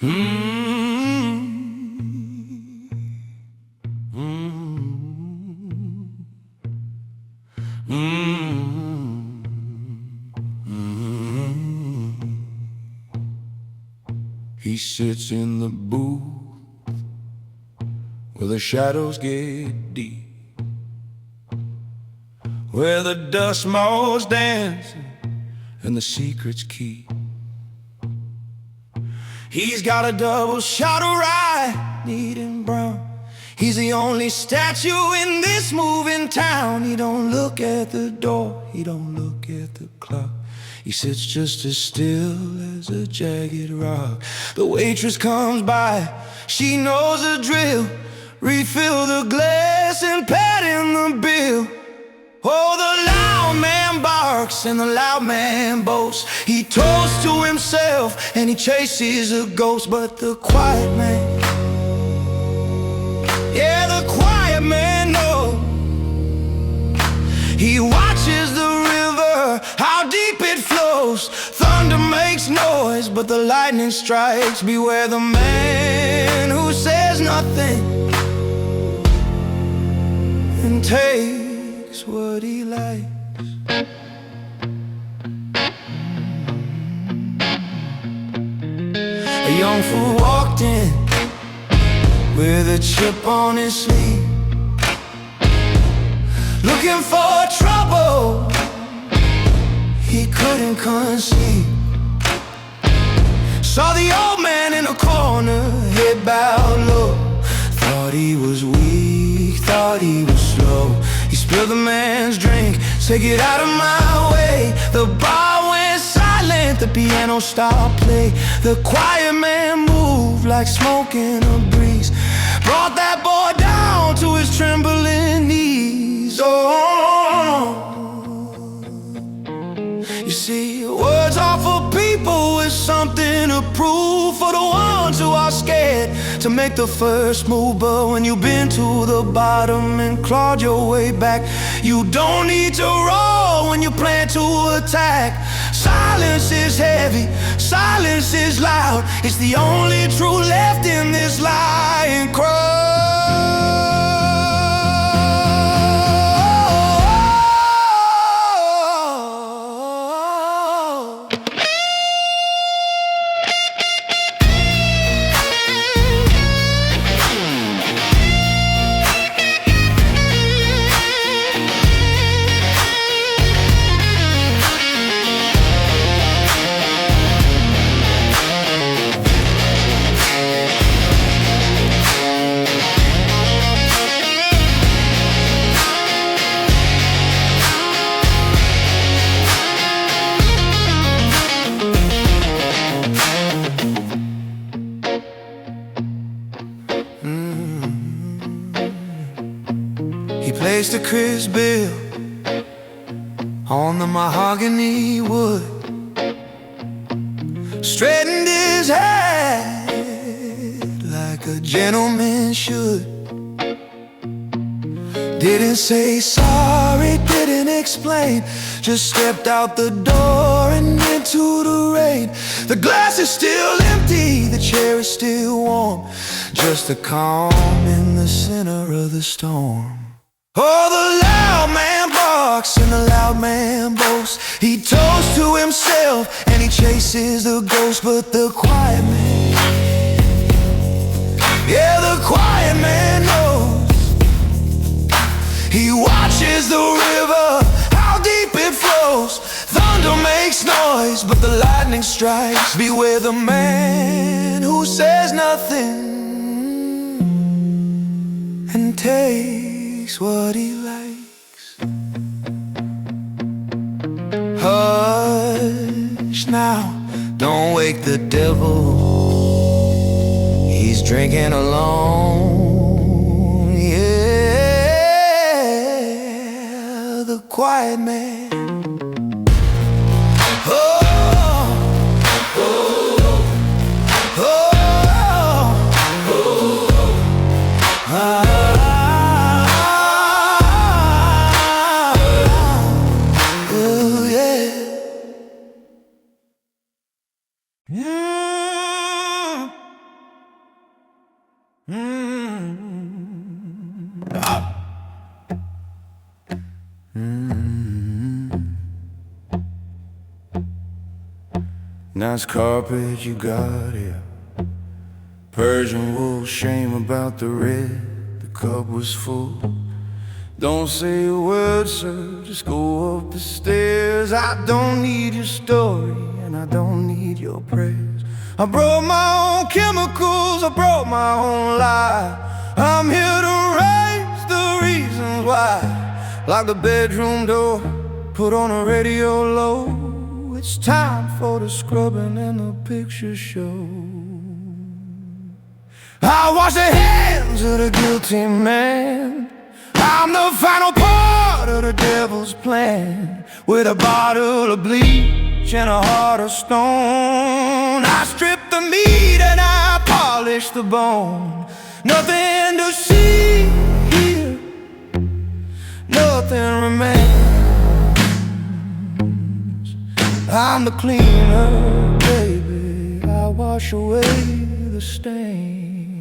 He sits in the booth where the shadows get deep, where the dust moths dancing and the secrets keep. He's got a double shot of rye, neat and brown. He's the only statue in this moving town. He don't look at the door, he don't look at the clock. He sits just as still as a jagged rock. The waitress comes by, she knows the drill. Refill the glass and pat in the bill. Oh, the loud man barks and the loud man boasts. He toasts to himself and he chases a ghost. But the quiet man, yeah, the quiet man knows. He watches the river, how deep it flows. Thunder makes noise, but the lightning strikes. Beware the man who says nothing and takes what he likes. A young fool walked in with a chip on his sleeve, looking for trouble he couldn't conceive. Saw the old man in a corner, head bowed low. Thought he was weak, thought he was slow. He spilled the man's drink, said get out of my way. The bar went silent, the piano stopped play. The quiet man moved like smoke in a breeze, brought that boy down to his trembling knees. Oh, you see, words are for people with something to prove, for the ones who are scared to make the first move. But when you've been to the bottom and clawed your way back, you don't need to roll when you plan to attack. Silence is heavy, silence is loud. It's the only truth left in this lying crowd. He placed a crisp bill on the mahogany wood, straightened his head like a gentleman should. Didn't say sorry, didn't explain, just stepped out the door and into the rain. The glass is still empty, the chair is still warm, just a calm in the center of the storm. Oh, the loud man barks and the loud man boasts. He toasts to himself and he chases the ghost. But the quiet man, yeah, the quiet man knows. He watches the river, how deep it flows. Thunder makes noise, but the lightning strikes. Beware the man who says nothing and takes what he likes. Hush now, don't wake the devil. He's drinking alone. Yeah, the quiet man. Oh, oh, oh, oh, oh, oh. Nice carpet you got here, Persian wool, shame about the red. The cup was full. Don't say a word, sir, just go up the stairs. I don't need your story and I don't need your praise. I brought my own chemicals, I brought my own lie. I'm here to raise the reasons why. Like the bedroom door, put on a radio low. It's time for the scrubbing and the picture show. I wash the hands of the guilty man. I'm the final part of the devil's plan. With a bottle of bleach and a heart of stone, I strip the meat and I polish the bone. Nothing to see here, nothing remains. I'm the cleaner, baby, I wash away the stain.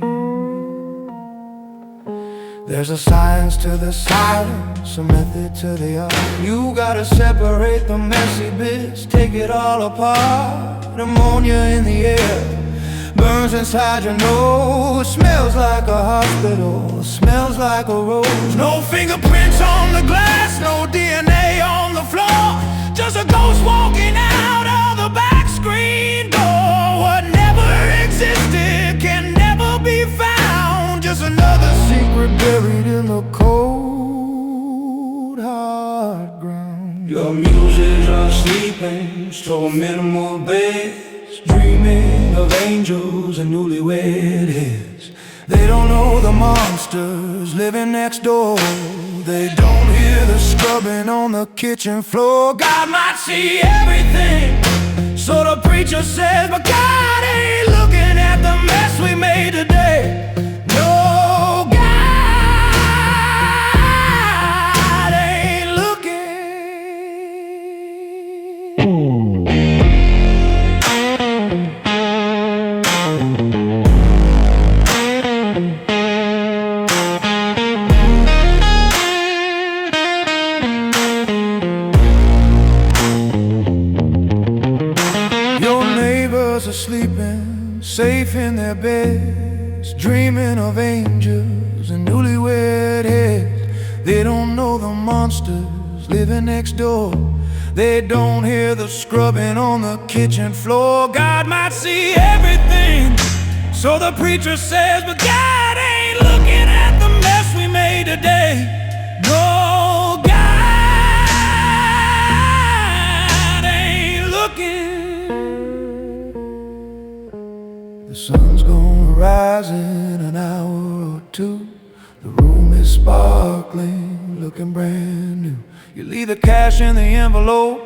There's a science to the silence, a method to the art. You gotta separate the messy bits, take it all apart. Ammonia in the air, burns inside your nose. Smells like a hospital, smells like a rose. No fingerprints on the glass, no DNA on the floor. Just a ghost walking out of the back screen door. What never existed can never be found. Just another secret buried in the cold, hard ground. Your muses are sleeping, store minimal beds, dreaming of angels and newlywed heads. They don't know the monsters living next door. They don't hear the scrubbing on the kitchen floor. God might see everything, so the preacher says, but God ain't looking at the mess we made today. No, God ain't looking. Are sleeping safe in their beds, dreaming of angels and newlywed heads. They don't know the monsters living next door. They don't hear the scrubbing on the kitchen floor. God might see everything, so the preacher says, but God ain't looking at the mess we made today. No, God ain't looking. The sun's gonna rise in an hour or two. The room is sparkling, looking brand new. You leave the cash in the envelope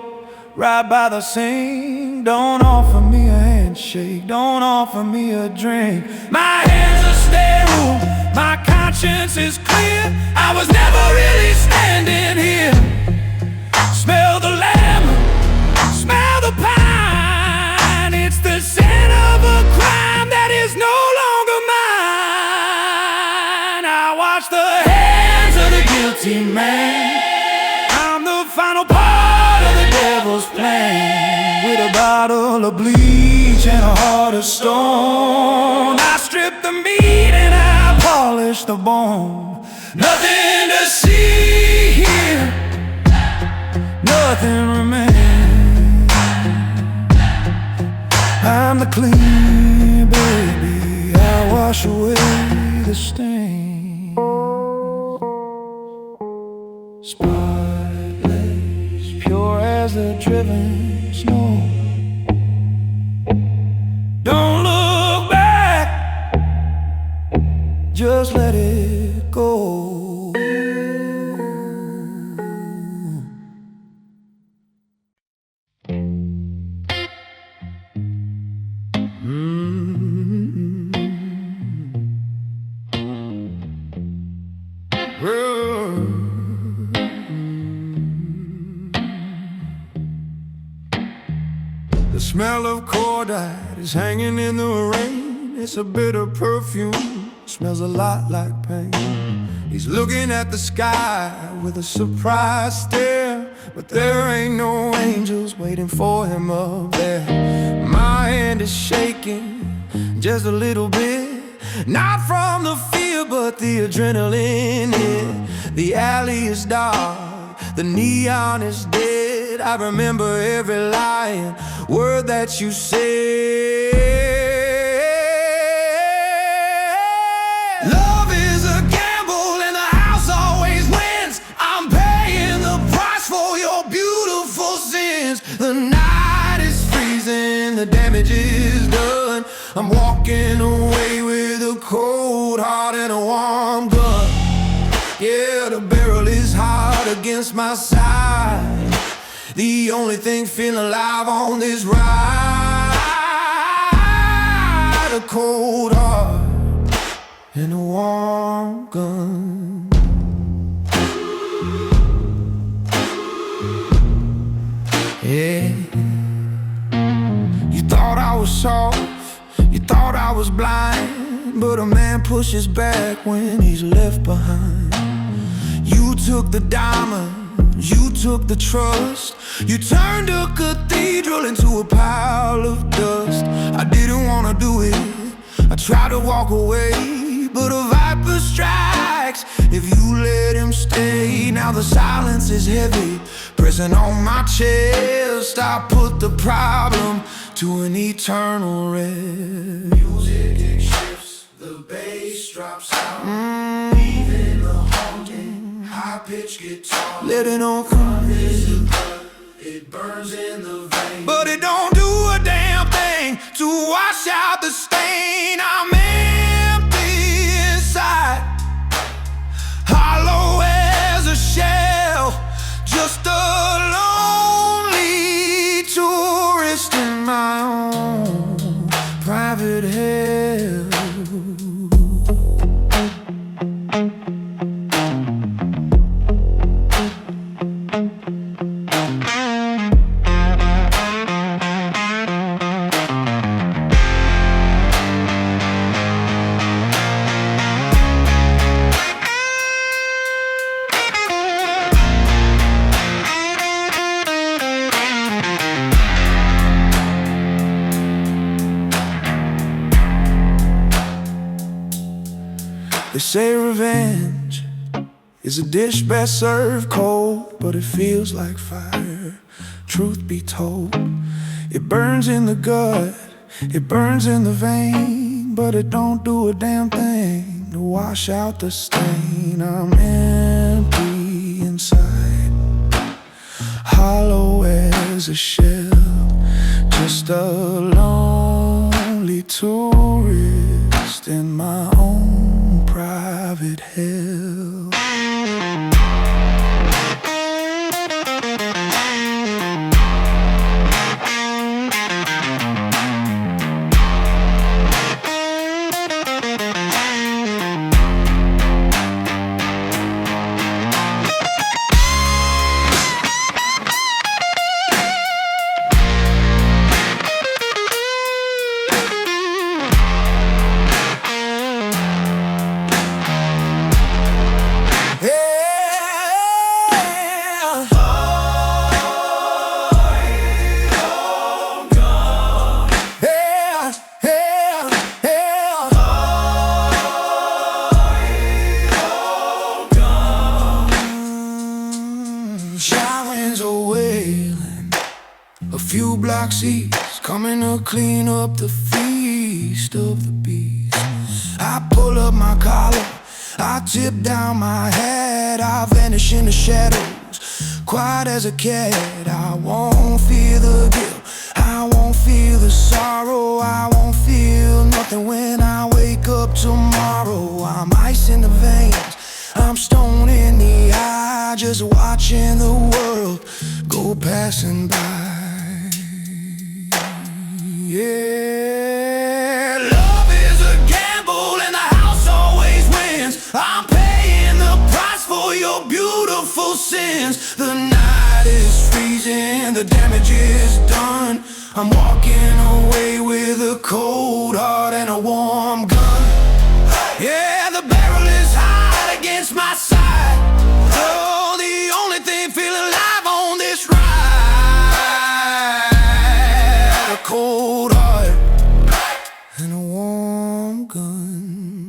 right by the sink. Don't offer me a handshake, don't offer me a drink. My hands are sterile, my conscience is clear. I was never really standing here. Smell the lemon, smell the pine. It's the scent of a crime that is no longer mine. I wash the hands of the guilty man. I'm the final part of the devil's plan. With a bottle of bleach and a heart of stone, I strip the meat and I polish the bone. Nothing to see here, nothing remains. I'm the clean, baby, I wash away the stain. Spotless, pure as the driven snow. Don't look back, just let it go. The smell of cordite is hanging in the rain. It's a bitter perfume, smells a lot like pain. He's looking at the sky with a surprised stare, but there ain't no angels waiting for him up there. My hand is shaking just a little bit, not from the fear but the adrenaline hit. The alley is dark, the neon is dead. I remember every lying word that you said. Love is a gamble and the house always wins. I'm paying the price for your beautiful sins. The night is freezing, the damage is done. I'm walking away with a cold heart and a warm gun. Yeah, the barrel is hard against my side, the only thing feeling alive on this ride. A cold heart and a warm gun. Yeah. You thought I was soft, you thought I was blind, but a man pushes back when he's left behind. You took the diamonds, you took the trust, you turned a cathedral into a pile of dust. I didn't wanna do it, I tried to walk away, but a viper strikes if you let him stay. Now the silence is heavy, pressing on my chest. I put the problem to an eternal rest. Music it shifts, the bass drops out, leaving the haunting high-pitched guitar. Let it on come, it burns in the vein, but it don't do a damn thing to wash out the stain. I'm empty inside, hollow as a shell, just a lonely tourist in my own private hell. They say revenge is a dish best served cold, but it feels like fire, truth be told. It burns in the gut, it burns in the vein, but it don't do a damn thing to wash out the stain. I'm empty inside, hollow as a shell, just a lonely tourist in my own private hell. A few black seats coming to clean up the feast of the beast. I pull up my collar, I tip down my hat, I vanish in the shadows, quiet as a cat. I won't feel the guilt, I won't feel the sorrow, I won't feel nothing when I wake up tomorrow. I'm ice in the veins, I'm stone in the eye, just watching the world go passing by. Yeah, love is a gamble and the house always wins. I'm paying the price for your beautiful sins. The night is freezing, the damage is done. I'm walking away with a cold heart and a warm gun. Yeah, the barrel is hot against my warm gun.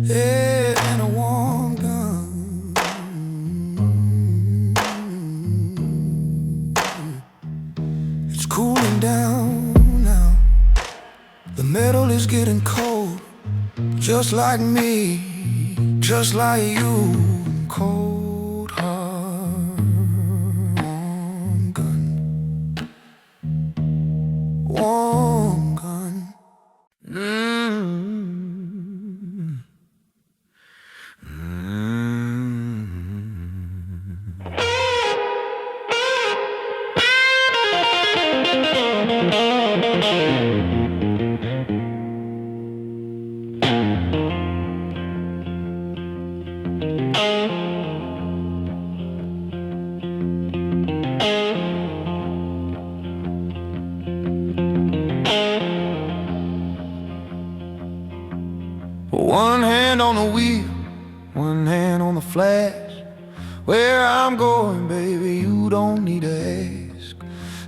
Yeah, and a warm gun. It's cooling down now. The metal is getting cold, just like me, just like you. Cold heart, warm gun, warm gun. One hand on the wheel, one hand on the flash. Where I'm going, baby, you don't need to ask.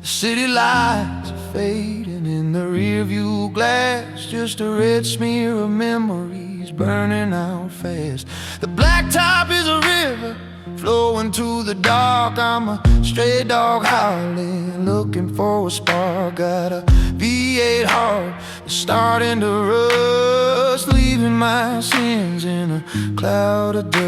The city lights are fading in the rearview glass, just a red smear of memories burning out fast. The blacktop is a river flowing to the dark. I'm a stray dog howling, looking for a spark. Got a V8 heart that's starting to rust, leaving my sins in a cloud of dust.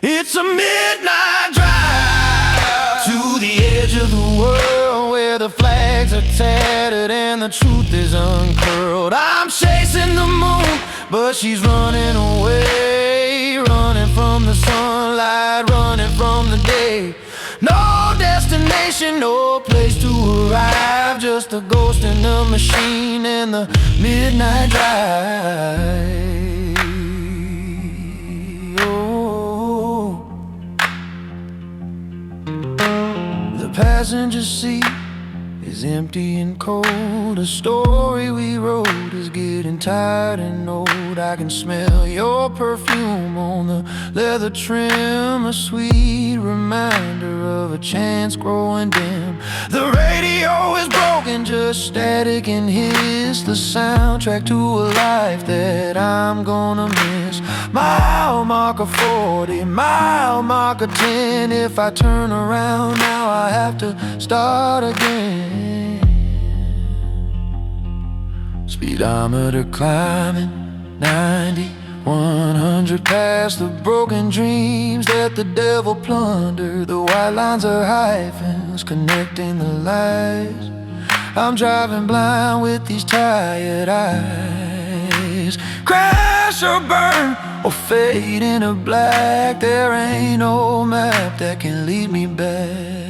It's a midnight drive to the edge of the world, where the flags are tattered and the truth is uncurled. I'm chasing the moon, but she's running away, running from the sunlight, running from the day. No destination, no place to arrive, just a ghost in the machine and the midnight drive. Oh, the passenger seat is empty and cold. The story we wrote is getting tired and old. I can smell your perfume on the leather trim, a sweet reminder of a chance growing dim. The radio is broken, just static and hiss, the soundtrack to a life that I'm gonna miss. Mile marker 40, mile marker 10. If I turn around now, I have to start again. Speedometer climbing 90, 100 past the broken dreams that the devil plundered. The white lines are hyphens connecting the lies. I'm driving blind with these tired eyes. Crash or burn or fade into black, there ain't no map that can lead me back.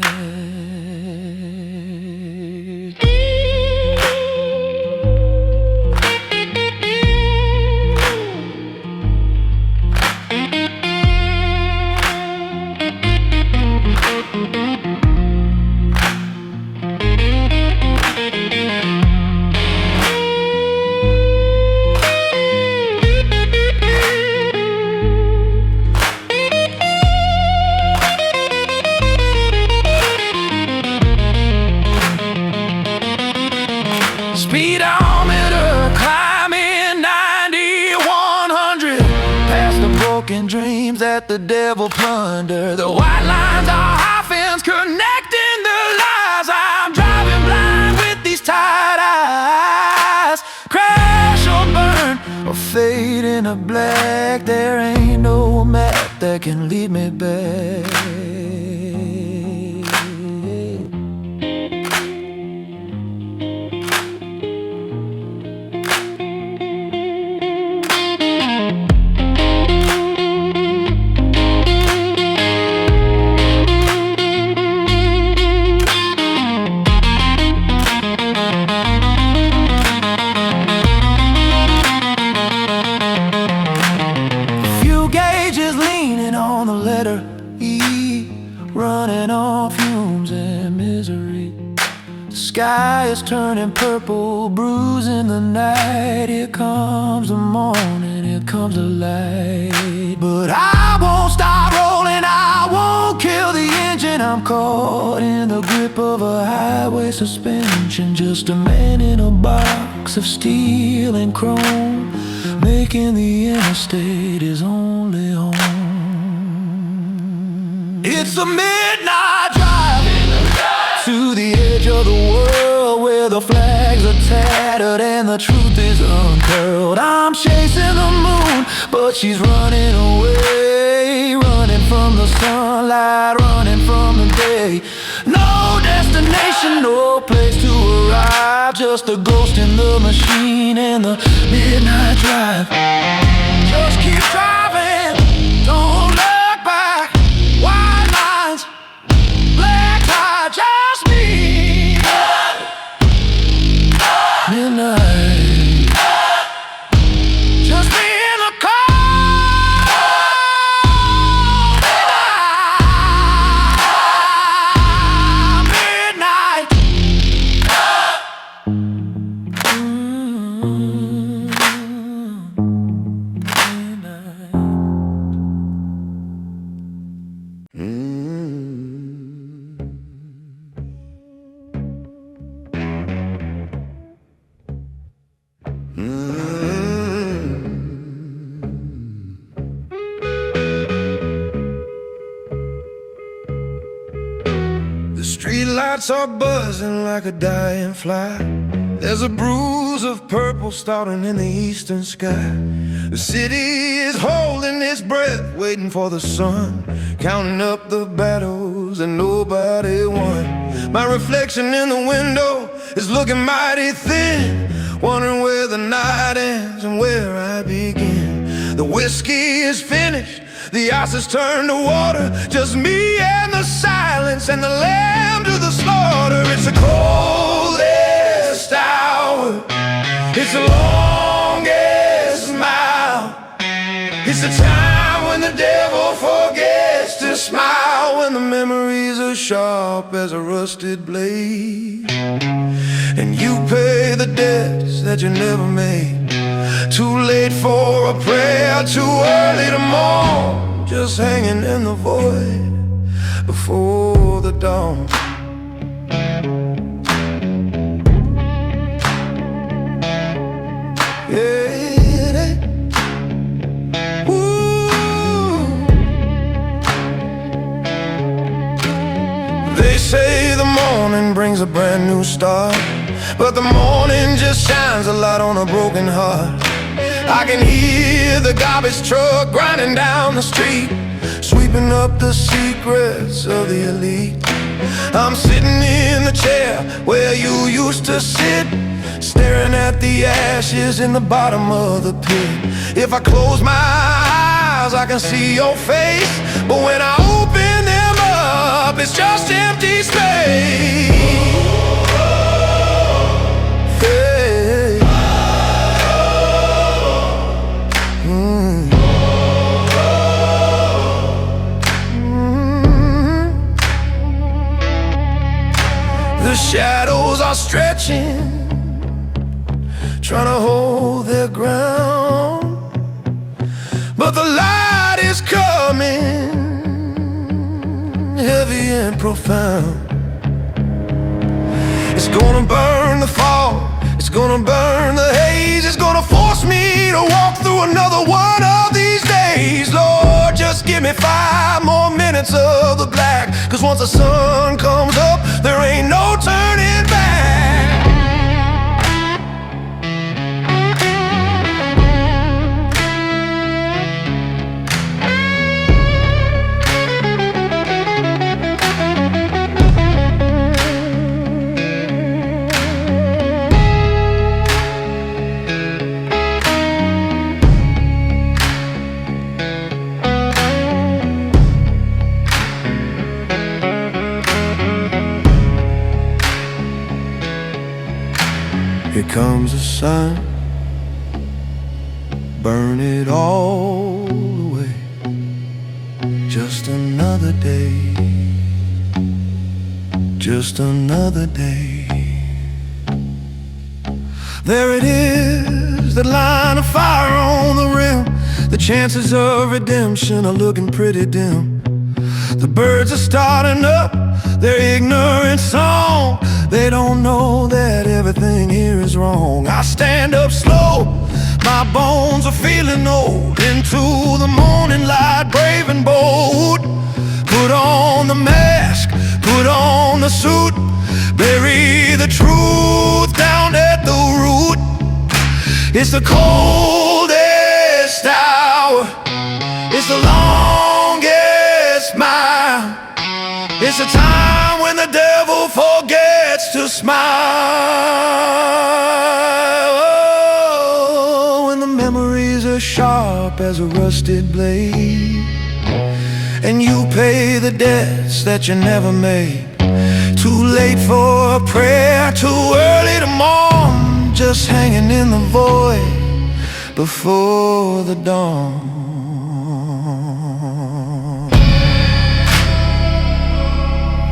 Speedometer climbing 90, 100 past the broken dreams that the devil plundered. The white lines are hyphens connecting the lies. I'm driving blind with these tired eyes. Crash or burn or fade into black, there ain't no map that can lead me back. Running on fumes and misery. The sky is turning purple, bruising the night. Here comes the morning, here comes the light. But I won't stop rolling, I won't kill the engine. attention. I'm caught in the grip of a highway suspension, just a man in a box of steel and chrome, making the interstate his only home. It's a midnight drive to the edge of the world, where the flags are tattered and the truth is uncurled. I'm chasing the moon, but she's running away, running from the sunlight, running from the day. No destination, no place to arrive, just a ghost in the machine and the midnight drive. Just keep driving, don't look back. White lines, black tie, just me. Midnight, just me in the car. Midnight, the streetlights are buzzing like a dying fly. There's a bruise of purple starting in the eastern sky. The city is holding its breath, waiting for the sun, counting up the battles that nobody won. My reflection in the window is looking mighty thin, wondering where the night ends and where I begin. The whiskey is finished, the ice has turned to water, just me and the silence and the lamb to the slaughter. It's the coldest hour, it's the longest mile. It's the time when the devil forgets to smile, when the memories are sharp as a rusted blade, and you pay the debts that you never made. Too late for a prayer, too early to mourn, just hanging in the void before the dawn. Yeah, ooh. They say the morning brings a brand new start, but the morning just shines a light on a broken heart. I can hear the garbage truck grinding down the street, sweeping up the secrets of the elite. I'm sitting in the chair where you used to sit, staring at the ashes in the bottom of the pit. If I close my eyes, I can see your face, but when I open them up, it's just empty space. The shadows are stretching, trying to hold their ground, but the light is coming, heavy and profound. It's gonna burn the fog, it's gonna burn the haze, it's gonna force me to walk through another one of these days. Lord, just give me 5 more minutes of the black, 'cause once the sun comes up, there ain't no turning back. Here comes the sun, burn it all away. Just another day, just another day. There it is, that line of fire on the rim. The chances of redemption are looking pretty dim. The birds are starting up their ignorant song. They don't know that everything here is wrong. I stand up slow, my bones are feeling old. Into the morning light, brave and bold. Put on the mask, put on the suit. Bury the truth down at the root. It's the coldest hour, it's the longest mile. It's a time when the devil forgets to smile. Oh, when the memories are sharp as a rusted blade, and you pay the debts that you never made. Too late for a prayer, too early to mourn. Just hanging in the void before the dawn.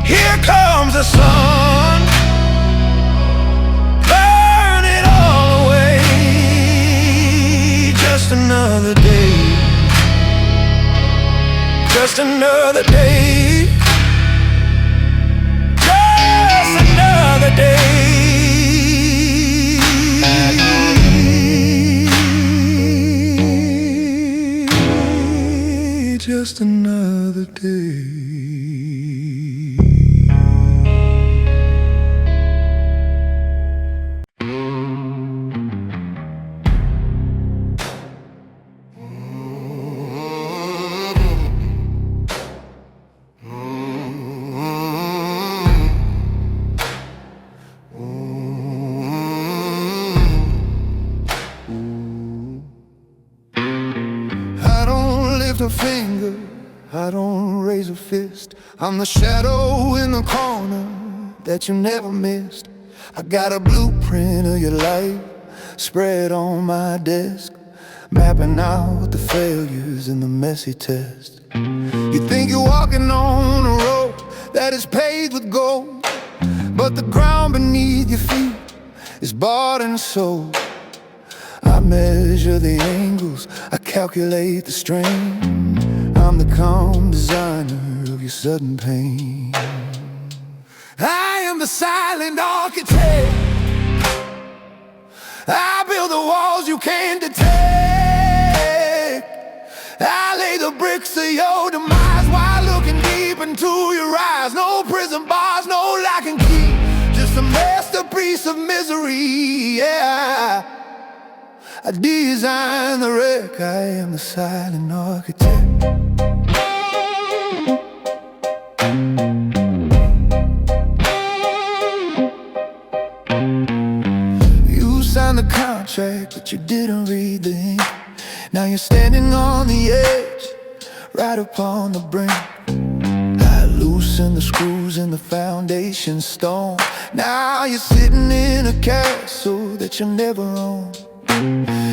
Here comes the sun, burn it all away. Just another day, just another day, just another day. Just another day. A finger, I don't raise a fist. I'm the shadow in the corner that you never missed. I got a blueprint of your life spread on my desk, mapping out the failures and the messy test. You think you're walking on a road that is paved with gold, but the ground beneath your feet is bought and sold. I measure the angles, I calculate the strain. I'm the calm designer of your sudden pain. I am the silent architect. I build the walls you can't detect. I lay the bricks of your demise while looking deep into your eyes. No prison bars, no lock and key, just a masterpiece of misery, yeah. I design the wreck, I am the silent architect. You signed the contract, but you didn't read the ink. Now you're standing on the edge, right upon the brink. I loosened the screws in the foundation stone. Now you're sitting in a castle that you'll never own.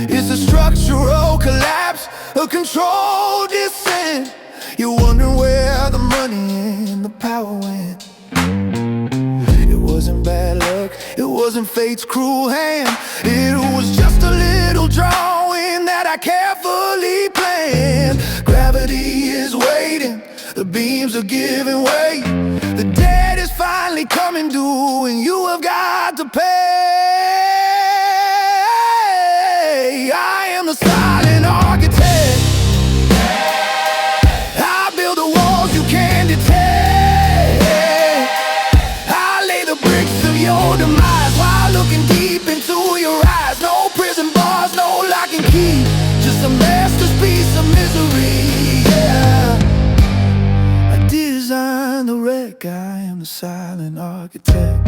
It's a structural collapse, a controlled descent. You're wondering where the money and the power went. It wasn't bad luck, it wasn't fate's cruel hand. It was just a little drawing that I carefully planned. Gravity is waiting, the beams are giving way. The debt is finally coming due and you have got to pay. I am the silent architect. I build the walls you can't detect. I lay the bricks of your demise while looking deep into your eyes. No prison bars, no lock and key, just a masterpiece of misery, yeah. I design the wreck, I am the silent architect.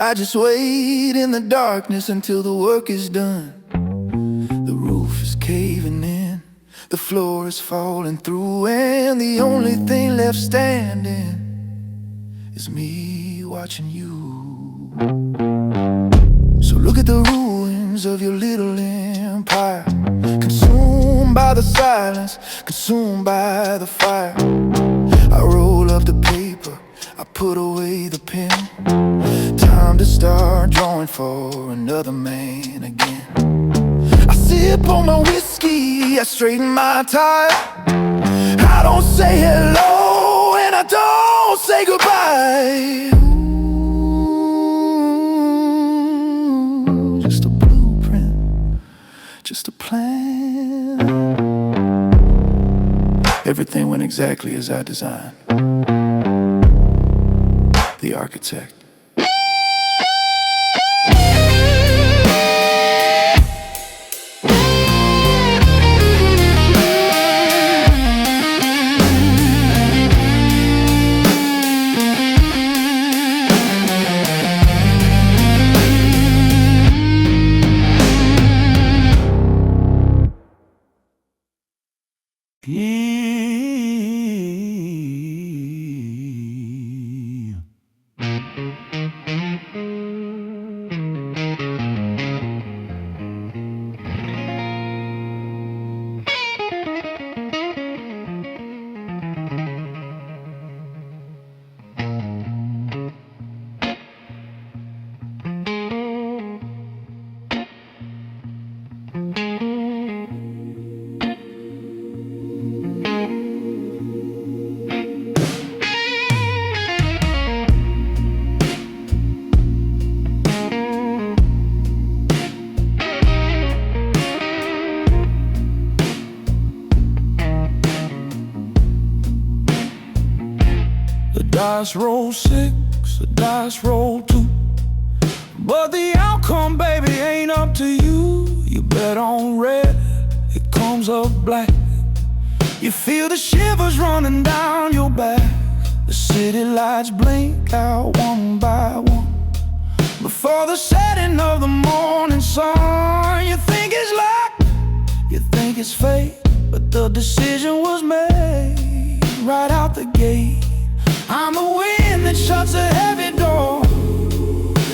I just wait in the darkness until the work is done. The roof is caving in, the floor is falling through, and the only thing left standing is me watching you. So look at the ruins of your little empire, consumed by the silence, consumed by the fire. I roll up the paper, I put away the pen. Time to start drawing for another man again. I sip on my whiskey, I straighten my tie. I don't say hello and I don't say goodbye. Ooh, just a blueprint, just a plan. Everything went exactly as I designed. The architect. Dice roll 6, the dice roll 2, but the outcome, baby, ain't up to you. You bet on red, it comes up black. You feel the shivers running down your back. The city lights blink out one by one before the setting of the morning sun. You think it's luck, you think it's fate, but the decision was made right out the gate. I'm the wind that shuts a heavy door,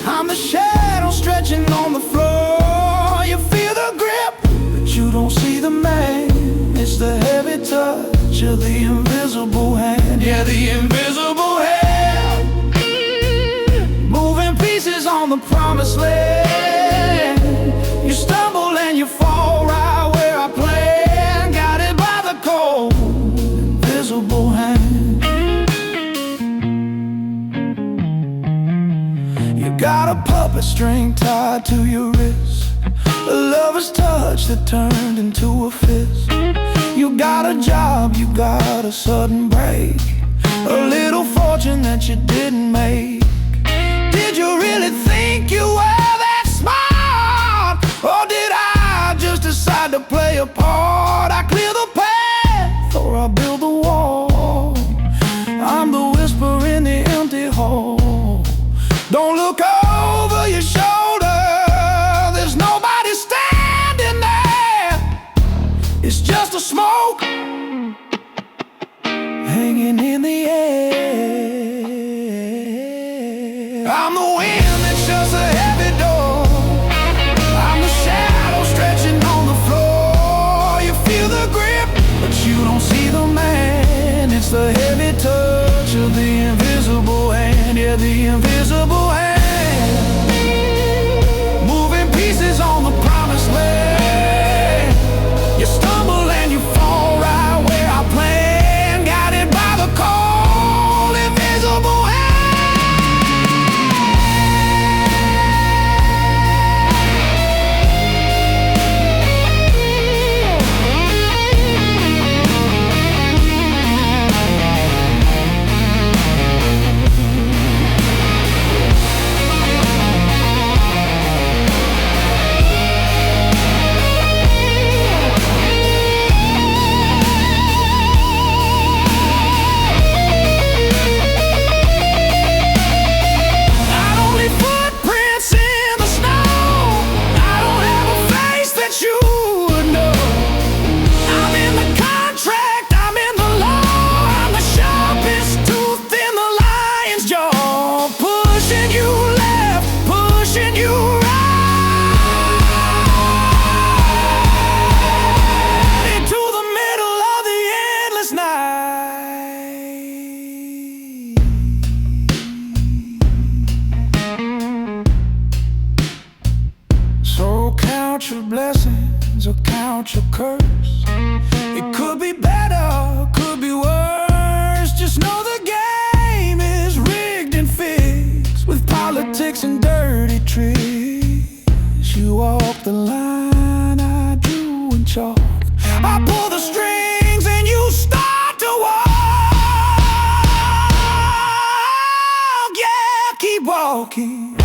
I'm the shadow stretching on the floor. You feel the grip, but you don't see the man. It's the heavy touch of the invisible hand. Yeah, the invisible hand, moving pieces on the promised land. You stumble and you fall right where I planned, guided by the cold, invisible hand. Got a puppet string tied to your wrist, a lover's touch that turned into a fist. You got a job, you got a sudden break, a little fortune that you didn't make. Did you really think you were that smart, or did I just decide to play a part? I clear the path or I build the wall. I'm the whisper in the empty hall. Don't look over your shoulder, there's nobody standing there. It's just a smoke hanging in the air. I'm the wind that shuts a heavy door, I'm the shadow stretching on the floor. You feel the grip, but you don't see the man. It's the heavy touch of the invisible hand. Yeah, the invisible hand, moving pieces on the promised land. You stumble and you fall right where I planned, guided by the cold, invisible hand. to count your curse. It could be better, could be worse. Just know the game is rigged and fixed with politics and dirty tricks. You walk the line, I drew in chalk. I pull the strings and you start to walk. Yeah, keep walking.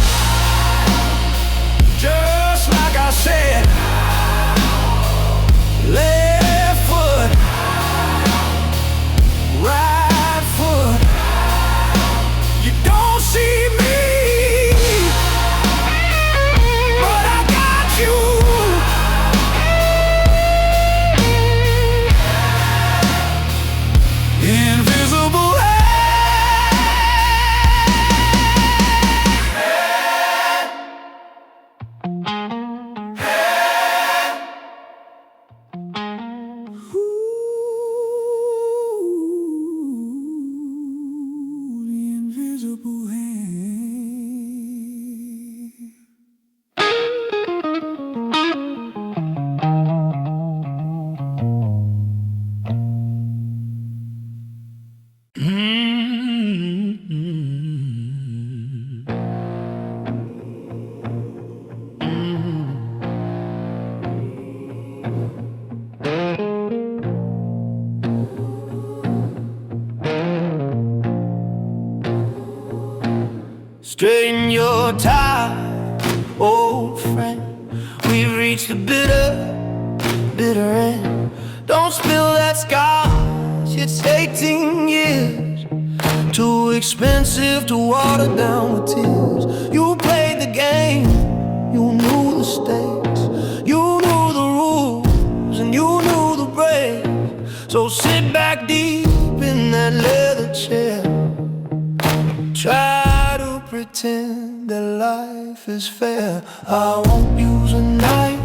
Just like I said, left foot, right foot. You don't see me, but I got you. Invisible Straighten your tie, old friend. We've reached the bitter end. Don't spill that scotch, it's 18 years. Too expensive to water down with tears. You played the game, you knew the stakes. You knew the rules and you knew the breaks. So sit back deep in that leather chair. Try to pretend that life is fair. I won't use a knife,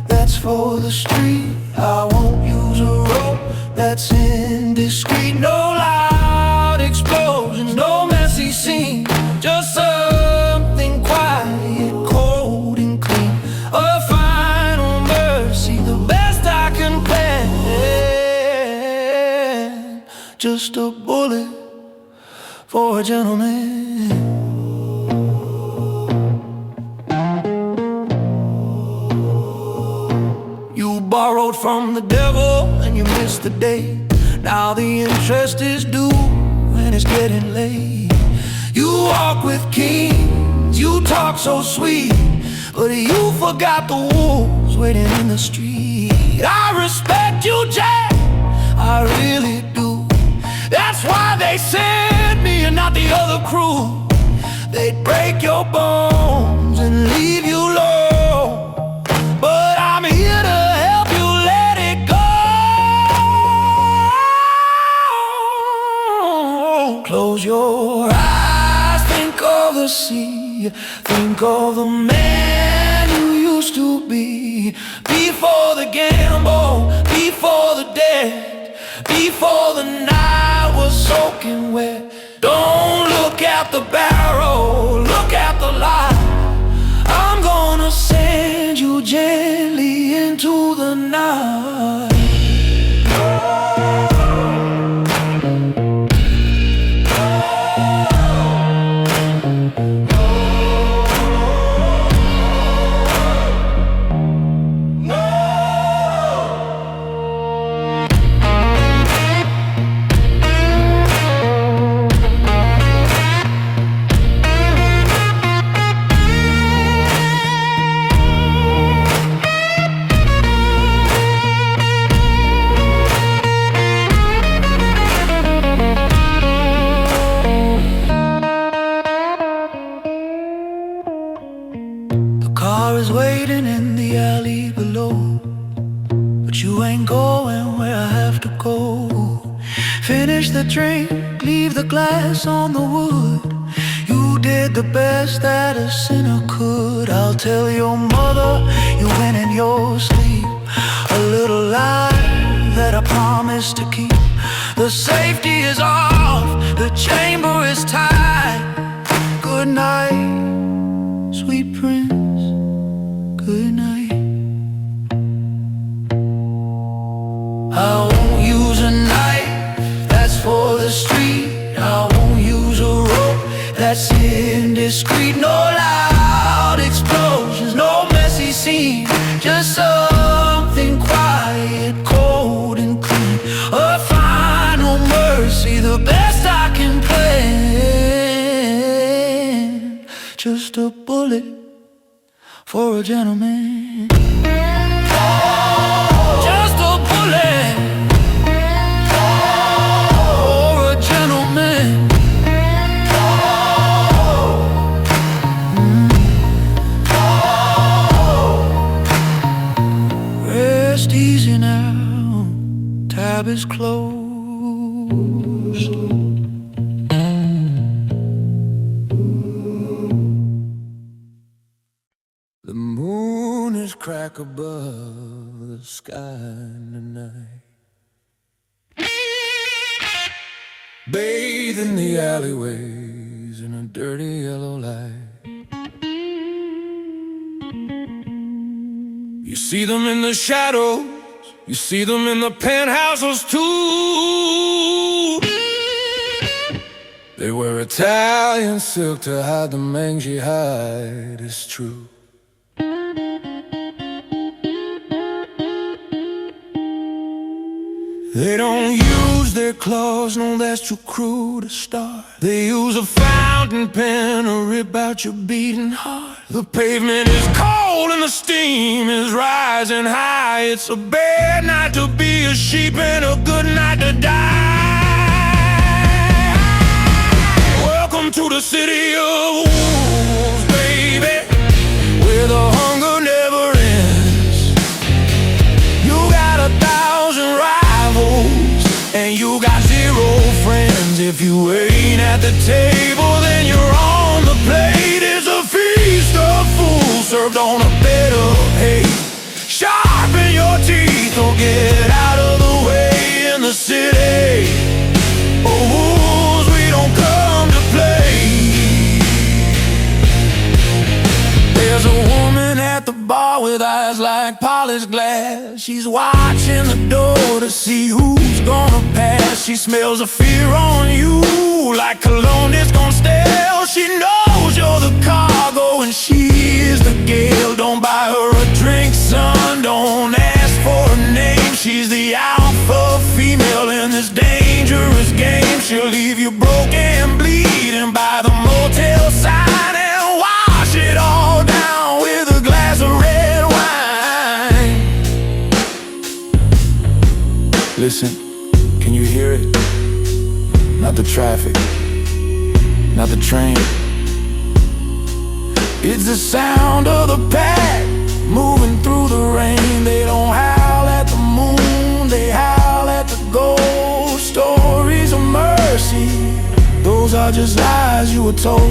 that's for the street. I won't use a rope, that's indiscreet. No loud explosions, no messy scene. Just something quiet, cold and clean. A final mercy, the best I can plan. Just a bullet for a gentleman. You borrowed from the devil and you missed the date. Now the interest is due and it's getting late. You walk with kings, you talk so sweet, but you forgot the wolves waiting in the street. I respect you, Jack, I really do. That's why they sent me and not the other crew. They'd break your bones and leave you low, but I'm here to help you let it go. Close your eyes, think of the sea. Think of the man you used to be. Before the gamble, before the debt, before the night was soaking wet. Don't look at the barrel, look at the light. I'm gonna send you gently into the night. Car is waiting in the alley below, but you ain't going where I have to go. Finish the drink, leave the glass on the wood. You did the best that a sinner could. I'll tell your mother you went in your sleep. A little lie that I promised to keep. The safety is off, the chamber is tight. Good night, sweet prince. Good night. I won't use a knife, that's for the street. I won't use a rope, that's indiscreet. No loud explosions, no messy scene, just something quiet, cold and clean. A final mercy, the best I can plan. Just a bullet for a gentleman. Just a bullet for a gentleman. Rest easy now, tab is closed. The moon is crack above the sky tonight, bathe in the alleyways in a dirty yellow light. You see them in the shadows, you see them in the penthouses too. They wear Italian silk to hide the mangy hide, it's true. They don't use their claws, no, that's too cruel to start. They use a fountain pen to rip out your beating heart. The pavement is cold and the steam is rising high. It's a bad night to be a sheep and a good night to die. Welcome to the city of wolves, baby, where the hunger never ends. You got 1,000 rivals and you got 0 friends. If you ain't at the table, then you're on the plate. It's a feast of fools served on a bed of hay. Sharpen your teeth or get out of the way in the city. Oh, wolves, we don't come to play. There's a woman at the bar with eyes like polished glass. She's watching the door to see who's gonna pass. She smells a fear on you like cologne that's gonna stale. She knows you're the cargo and she is the gale. Don't buy her a drink, son, don't ask for her name. She's the alpha female in this dangerous game. She'll leave you broke and bleeding by the motel sign and wash it all down with a glass of red wine. Listen, can you hear it? Not the traffic, not the train. It's the sound of the pack moving through the rain. They don't howl at the moon, they howl at the ghost. Stories of mercy, those are just lies you were told.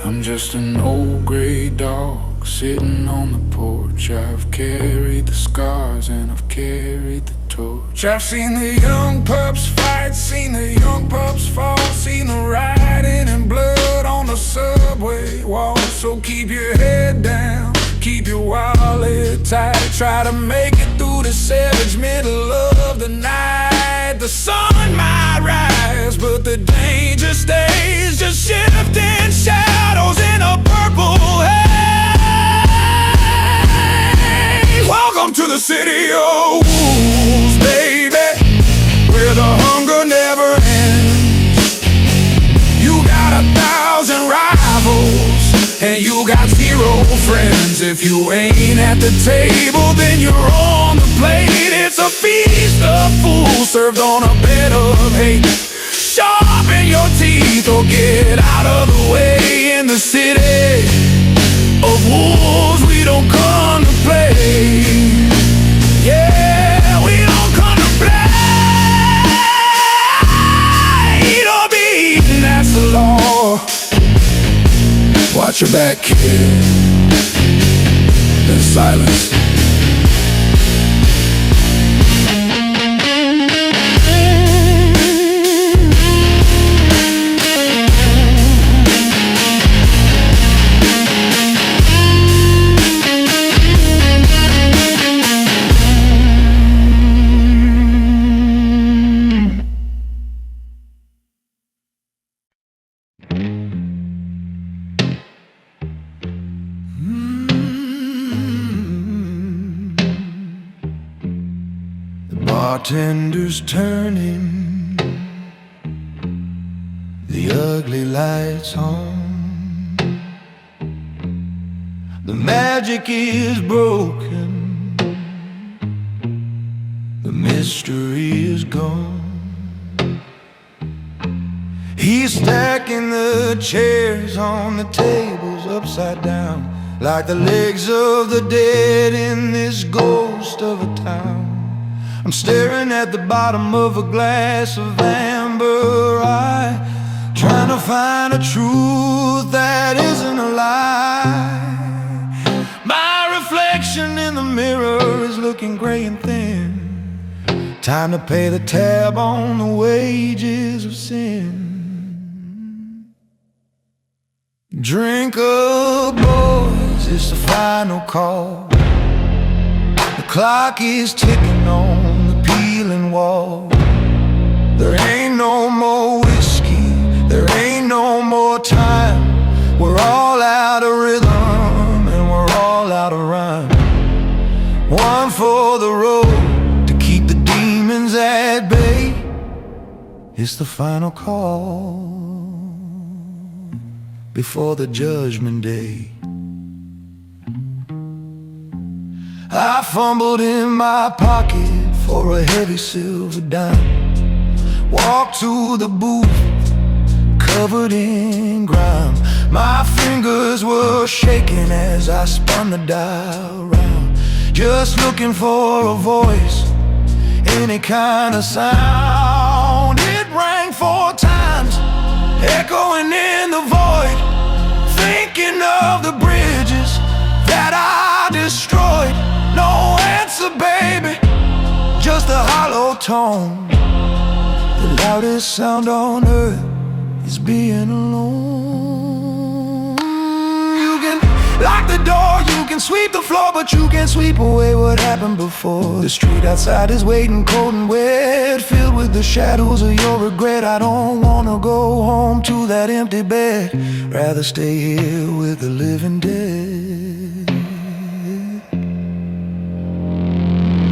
I'm just an old gray dog sitting on the porch. I've carried the scars and I've carried the torch. I've seen the young pups fight, seen the young pups fall, seen the riding and blood on the subway walls. So keep your head down, keep your wallet tight. Try to make it through the savage middle of the night. The sun might rise, but the danger stays. Just shifting shadows in a purple haze. Welcome to the city of wolves, baby, where the hunger never ends. You got 1,000 rivals and you got 0 friends. If you ain't at the table, then you're on the plate. It's a feast of fools served on a bed of hate. of the way in the city of wolves. We don't come to play. Yeah, we don't come to play. Eat or be eaten, that's the law. Watch your back, kid. Then silence. Bartender's turning, the ugly lights on. The magic is broken, the mystery is gone. He's stacking the chairs on the tables upside down, like the legs of the dead in this ghost of a town. I'm staring at the bottom of a glass of amber eye, trying to find a truth that isn't a lie. My reflection in the mirror is looking gray and thin. Time to pay the tab on the wages of sin. Drink up, boys, it's the final call. The clock is ticking on the peeling wall. There ain't no more whiskey, there ain't no more time. We're all out of rhythm and we're all out of rhyme. One for the road to keep the demons at bay. It's the final call before the judgment day. I fumbled in my pocket for a heavy silver dime. Walked to the booth, covered in grime. My fingers were shaking as I spun the dial round, just looking for a voice, any kind of sound. It rang 4 times, echoing in the void, thinking of the bridges that I destroyed. No answer, baby, just a hollow tone. The loudest sound on earth is being alone. You can lock the door, you can sweep the floor, but you can't sweep away what happened before. The street outside is waiting cold and wet, filled with the shadows of your regret. I don't wanna go home to that empty bed, rather stay here with the living dead.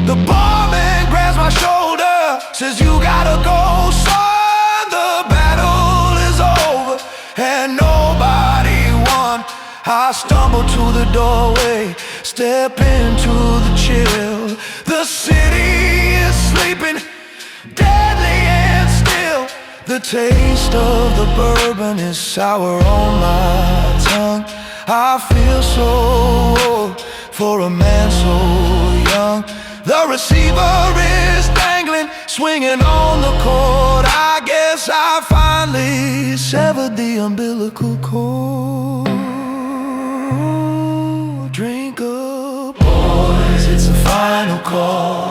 The barman grabs my shoulder, says you gotta go, son, the battle is over and nobody won. I stumble to the doorway, step into the chill. The city is sleeping, deadly and still. The taste of the bourbon is sour on my tongue. I feel so old for a man so young. The receiver is dangling, swinging on the cord. I guess I finally severed the umbilical cord. Drink up, boys, it's the final call.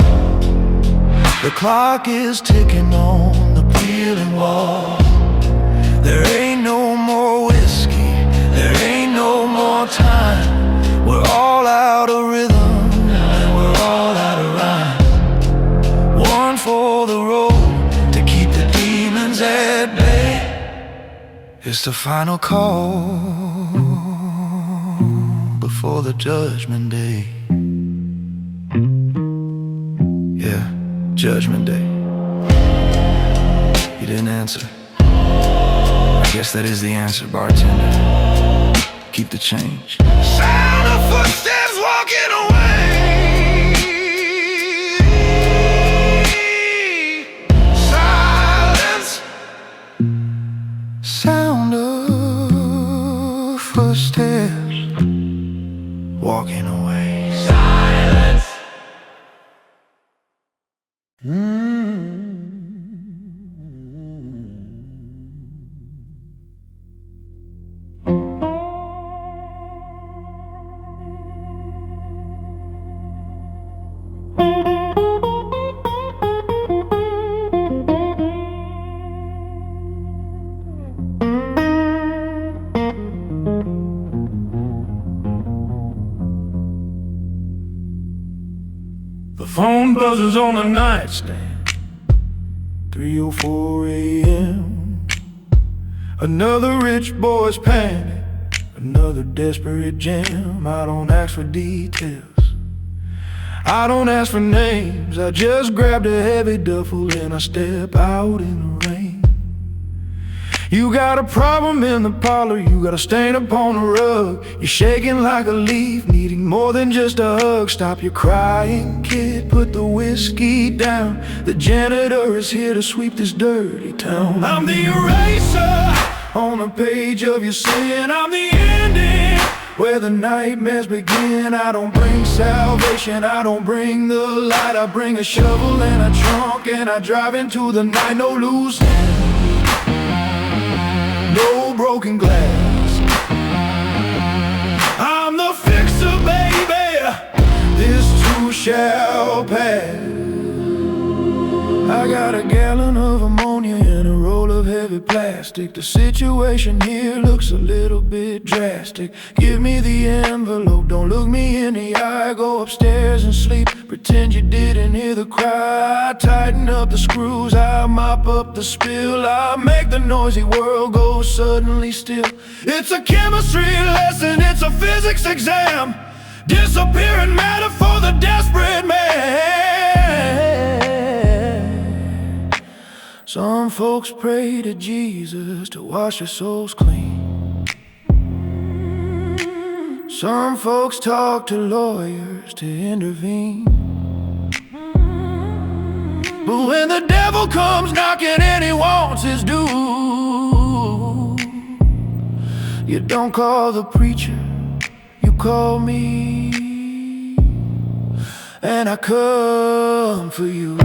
The clock is ticking on the peeling wall. There ain't no more whiskey, there ain't no more time. We're all out of rhythm, for the road to keep the demons at bay. It's the final call before the judgment day. Yeah, judgment day. You didn't answer. I guess that is the answer, bartender. Keep the change. Sound of footsteps walking away. Sound of phone buzzes on the nightstand. 3:04 a.m. Another rich boy's panic, another desperate jam. I don't ask for details, I don't ask for names. I just grabbed a heavy duffel and I step out in the rain. You got a problem in the parlor, you got a stain upon the rug. You're shaking like a leaf, needing more than just a hug. Stop your crying, kid, put the whiskey down. The janitor is here to sweep this dirty town. I'm the eraser on the page of your sin. I'm the ending where the nightmares begin. I don't bring salvation, I don't bring the light. I bring a shovel and a trunk, and I drive into the night. No loose ends, no broken glass. I'm the fixer, baby, this too shall pass. I got a gallon of ammonia and a roll of heavy plastic. The situation here looks a little bit drastic. Give me the envelope, don't look me in the eye. Go upstairs and sleep, pretend you didn't hear the cry. I tighten up the screws, I mop up the spill. I make the noisy world go suddenly still. It's a chemistry lesson, it's a physics exam. Disappearing matter for the desperate man. Some folks pray to Jesus to wash their souls clean. Some folks talk to lawyers to intervene. But when the devil comes knocking and he wants his due, you don't call the preacher, you call me, and I come for you.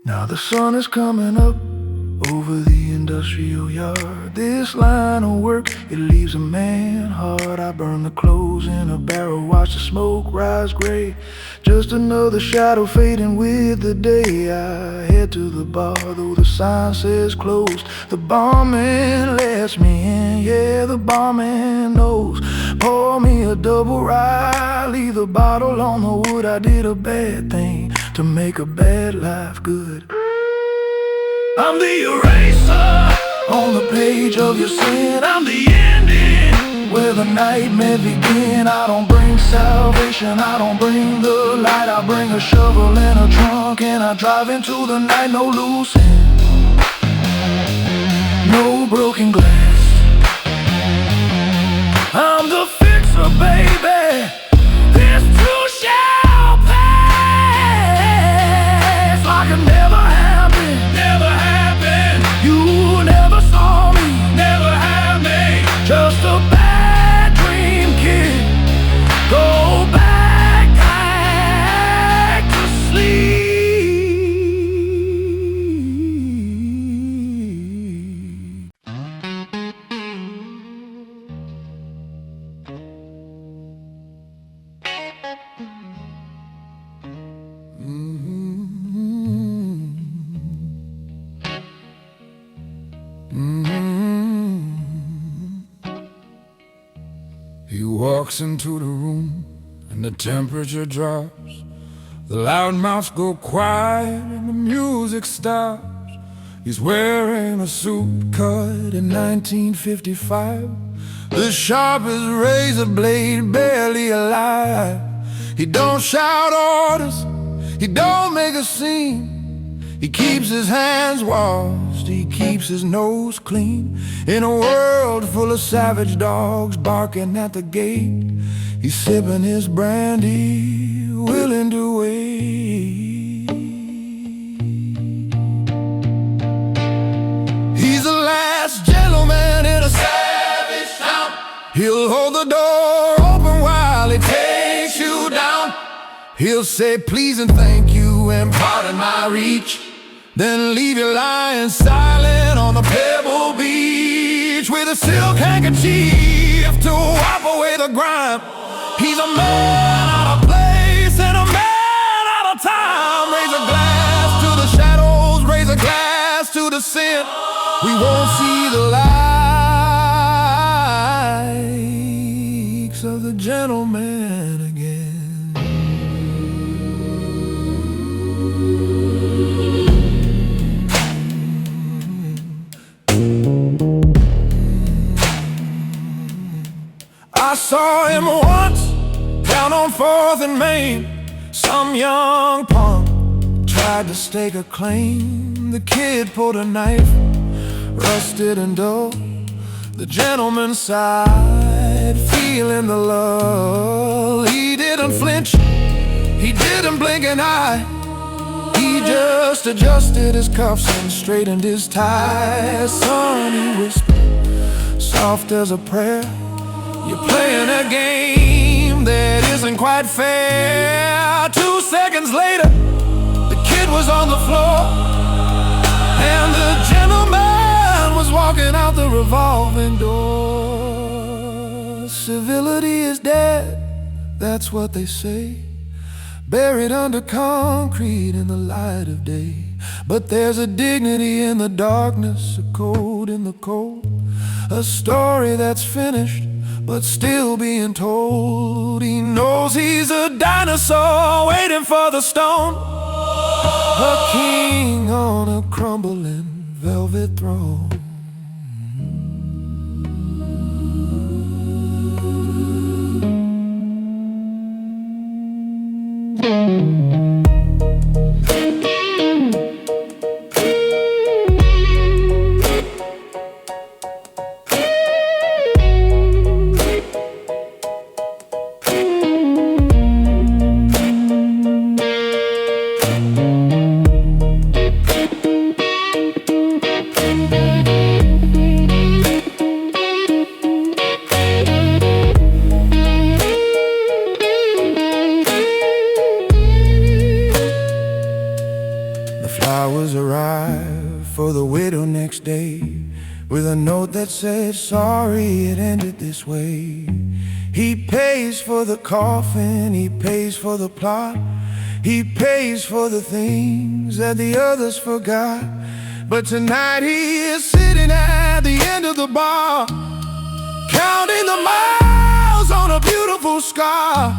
Now the sun is coming up over the industrial yard. This line of work, it leaves a man hard. I burn the clothes in a barrel, watch the smoke rise gray. Just another shadow fading with the day. I head to the bar, though the sign says closed. The barman lets me in, yeah, the barman knows. Pour me a double rye, leave the bottle on the wood. I did a bad thing to make a bad life good. I'm the eraser on the page of your sin. I'm the ending where the nightmare begin. I don't bring salvation, I don't bring the light. I bring a shovel and a trunk, and I drive into the night. No loose ends, no broken glass. I'm the fixer, baby, this too shall pass. Like it never happened, never happened. You never saw me, never had me. Just a bad dream, kid. Go back to sleep. He walks into the room and the temperature drops. The loud mouths go quiet and the music stops. He's wearing a suit cut in 1955. The sharpest razor blade barely alive. He don't shout orders, he don't make a scene. He keeps his hands washed, he keeps his nose clean. In a world full of savage dogs barking at the gate, he's sipping his brandy, willing to wait. He's the last gentleman He'll hold the door open while he takes you down. He'll say please and thank you and pardon my reach, then leave you lying silent on the pebble beach with a silk handkerchief to wipe away the grime. He's a man out of place and a man out of time. Raise a glass to the shadows, raise a glass to the sin. We won't see the likes of the gentleman again. I saw him once down on 4th and Main. Some young punk tried to stake a claim. The kid pulled a knife, rusted and dull. The gentleman sighed, feeling the lull. He didn't flinch, he didn't blink an eye. He just adjusted his cuffs and straightened his tie. Son, he whispered, soft as a prayer, you're playing a game that isn't quite fair. 2 seconds later, the kid was on the floor, and the gentleman was walking out the revolving door. Civility is dead, that's what they say, buried under concrete in the light of day. But there's a dignity in the darkness, a code in the cold, a story that's finished but still being told. He knows he's a dinosaur waiting for the stone, a king on a crumbling velvet throne. Flowers arrived for the widow next day, with a note that said, sorry it ended this way. He pays for the coffin, he pays for the plot, he pays for the things that the others forgot. But tonight he is sitting at the end of the bar, counting the miles on a beautiful scar.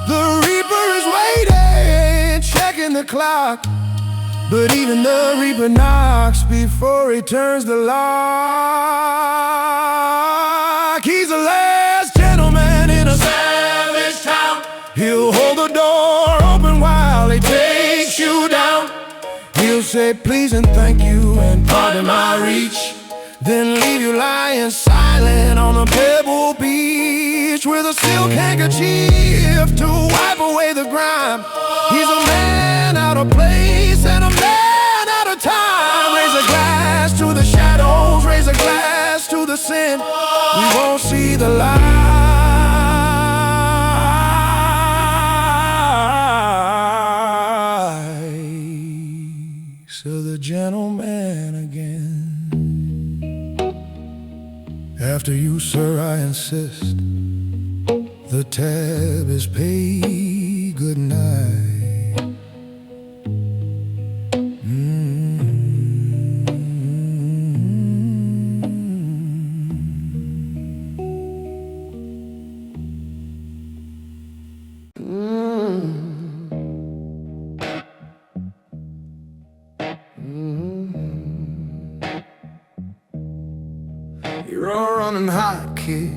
The reaper is waiting, checking the clock, but even the reaper knocks before he turns the lock. He's the last gentleman in a savage town. He'll hold the door open while he takes you down. He'll say please and thank you and pardon my reach, then leave you lying silent on a pebble beach with a silk handkerchief to wipe away the grime. He's a man out of place and a man out of time. Raise a glass to the shadows, raise a glass to the sin. We won't see the likes of the gentleman again. After you, sir, I insist, the tab is paid. Good night. You're a running hot kid,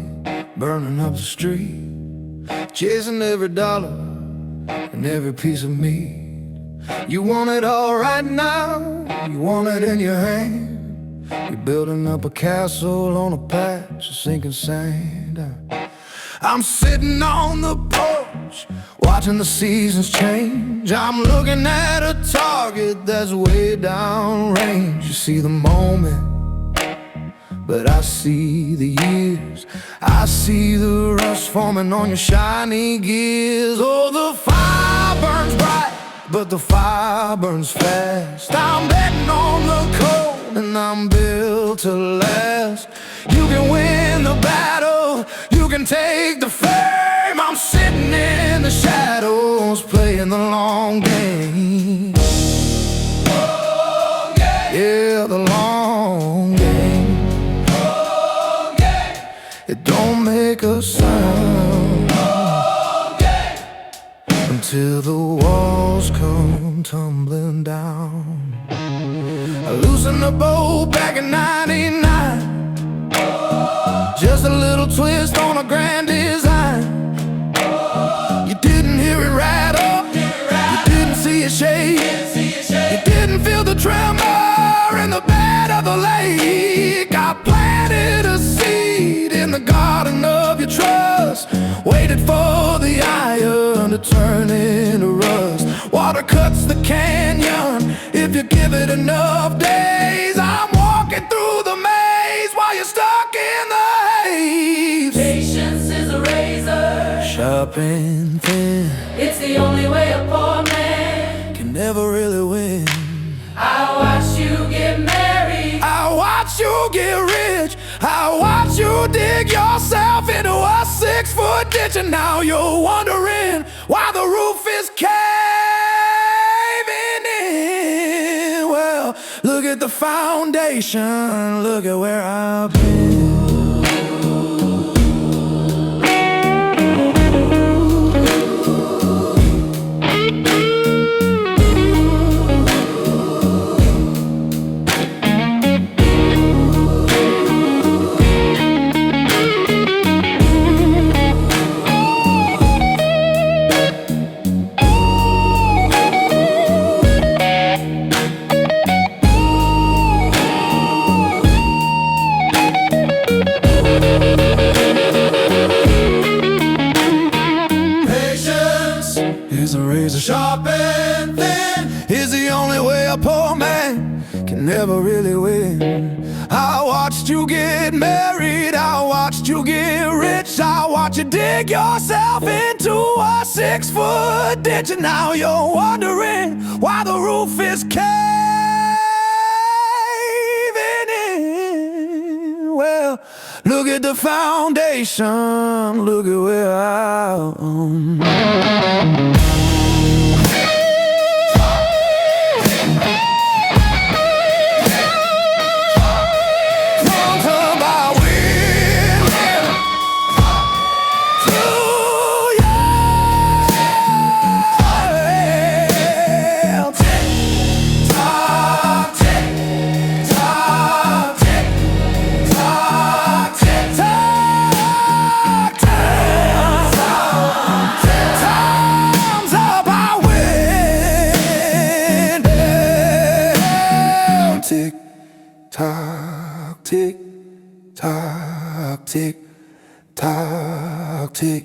burning up the street, chasing every dollar and every piece of meat. You want it all right now, you want it in your hand. You're building up a castle on a patch of sinking sand. I'm sitting on the porch, watching the seasons change. I'm looking at a target that's way down range. You see the moment but I see the years. I see the rust forming on your shiny gears. Oh, the fire burns bright, but the fire burns fast. I'm betting on the cold, and I'm built to last. You can win the battle, you can take the fame. I'm sitting in the shadows, playing the long game. Long game. Yeah, the long game. Long game. It don't make a sound. Long game. Until the walls come tumbling down. I loosened the boat back in '99. Just a little twist on a grand design. You didn't hear it rattle, you didn't see it shake, you didn't feel the tremor in the bed of the lake. I planted a seed in the garden of your trust, waited for the iron to turn into rust. Water cuts the canyon if you give it enough days. I'm walking through the maze while you're stuck in the haze. Patience is a razor, Sharp and thin, it's the only way a poor man can never really win. I watch you get married, I watch you get rich, I watch you dig yourself into a 6-foot ditch. And now you're wondering why the roof is caving in. Well, look at the foundation, look at where I've been. Is a razor sharp and thin, is the only way a poor man can never really win. I watched you get married, I watched you get rich, I watched you dig yourself into a 6-foot ditch. And now you're wondering why the roof is caving in. Well, look at the foundation, look at where I'm. Tick tock, tick tock, tick tock, tick.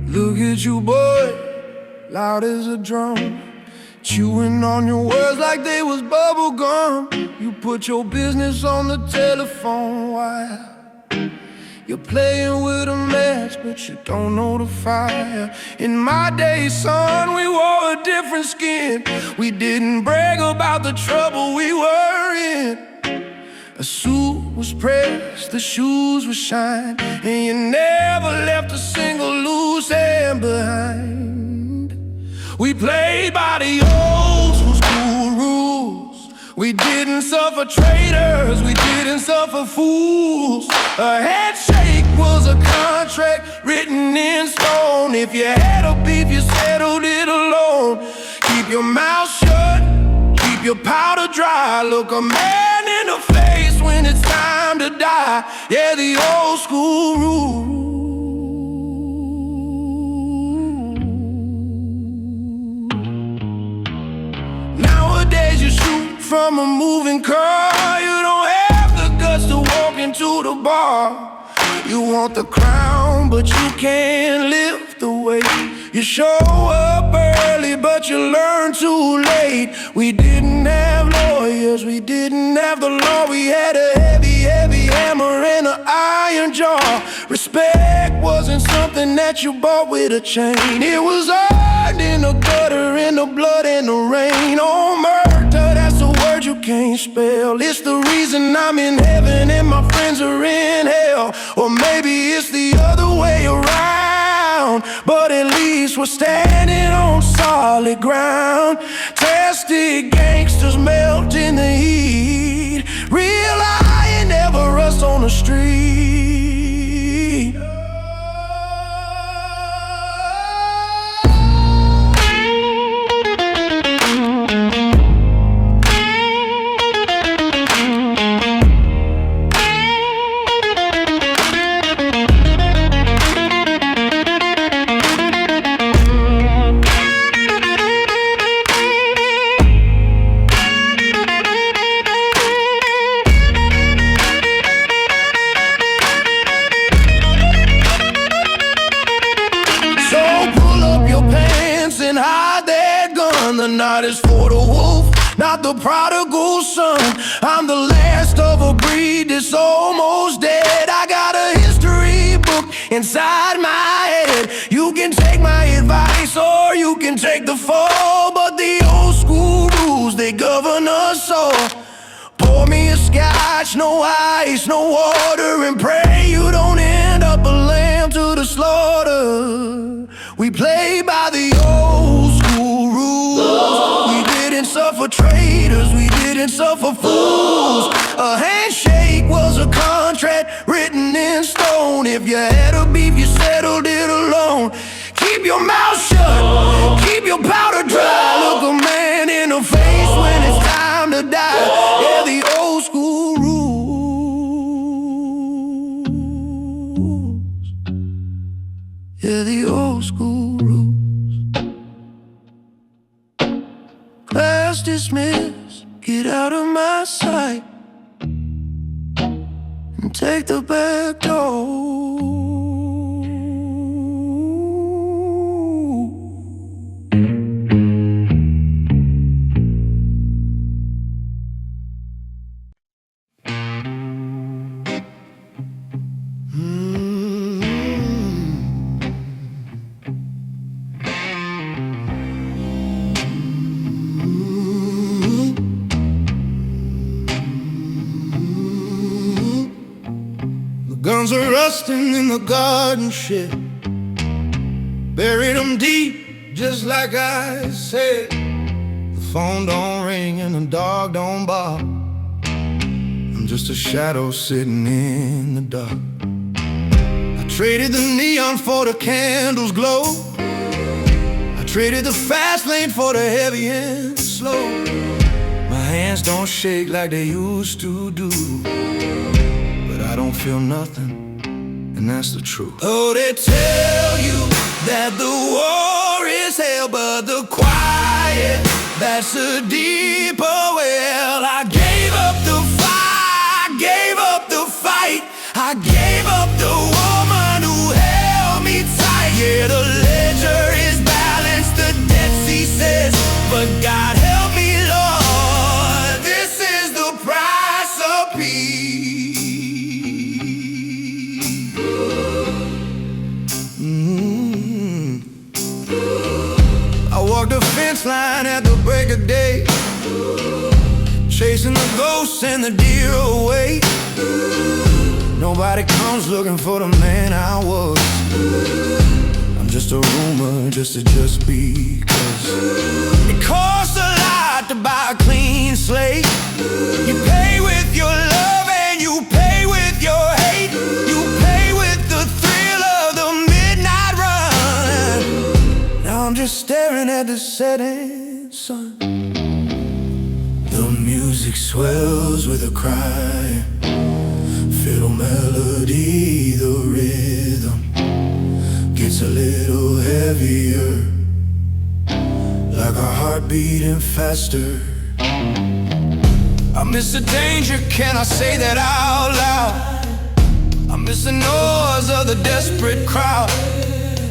Look at you, boy, loud as a drum, chewing on your words like they was bubble gum. You put your business on the telephone wire. You're playing with a match, but you don't know the fire. In my day, son, we wore a different skin. We didn't brag about the trouble we were in. A suit was pressed, the shoes were shined, and you never left a single loose hand behind. We played by the old school rules. We didn't suffer traitors, we didn't suffer fools. A handshake was a contract written in stone. If you had a beef, you settled it alone. Keep your mouth shut, keep your powder dry. Look a man in the face when it's time to die. Yeah, the old school rules. Nowadays you shoot from a moving car. bar. You want the crown, but you can't lift the weight. You show up early, but you learn too late. We didn't have lawyers, we didn't have the law. We had a heavy, heavy hammer and an iron jaw. Respect wasn't something that you bought with a chain. It was earned in the gutter, in the blood and the rain. Oh, murder, that's a word you can't spell. It's the reason I'm in heaven and my friends are in hell. Or maybe it's the other way around, but at least we're standing on solid ground. Tested gangsters melt in the heat. Real iron never rust on the street. The night is for the wolf, not the prodigal son. I'm the last of a breed that's almost dead. I got a history book inside my head. You can take my advice or you can take the fall, but the old school rules, they govern us all. Pour me a scotch, no ice, no water, and pray you don't end up a lamb to the slaughter. We play by the old school rules. We didn't suffer traitors, we didn't suffer fools. A handshake was a contract written in stone. If you had a beef, you settled it alone. Keep your mouth shut, keep your powder dry. Look a man in the face when it's time to die. Yeah, the old school rules. Yeah, the old school rules. Class dismissed, get out of my sight and take the back door. Guns are rusting in the garden shed. Buried them deep, just like I said. The phone don't ring and the dog don't bark. I'm just a shadow sitting in the dark. I traded the neon for the candles glow. I traded the fast lane for the heavy and slow. My hands don't shake like they used to do, I don't feel nothing, and that's the truth. Oh, they tell you that the war is hell, but the quiet, that's a deeper well. I gave up the fight, I gave up the fight, I gave up the woman who held me tight. Yeah, the ledger is balanced, the Dead Sea says, but God help me, Lord, this is the price of peace. The fence line at the break of day, chasing the ghosts and the deer away. Nobody comes looking for the man I was. I'm just a rumor, just because it costs a lot to buy a clean slate. You pay with your love and you pay with your hate. You pay with the thrill of the midnight run. Now I'm just staring at the setting sun. The music swells with a cry, fiddle melody, the rhythm gets a little heavier, like a heart beating faster. I miss the danger, can I say that out loud? miss the noise of the desperate crowd.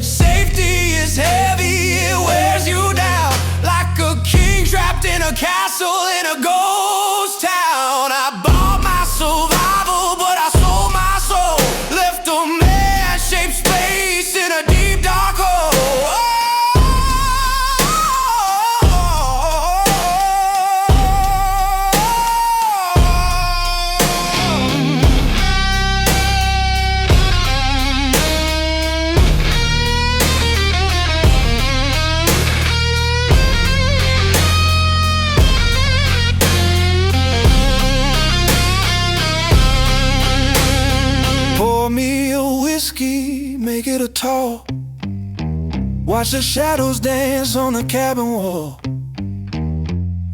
Safety is heavy, it wears you down, like a king trapped in a castle in a ghost town. I bought my survival, but I sold my soul, left a man-shaped space in a deep dark hole. Pour me a whiskey, make it a tall. Watch the shadows dance on the cabin wall.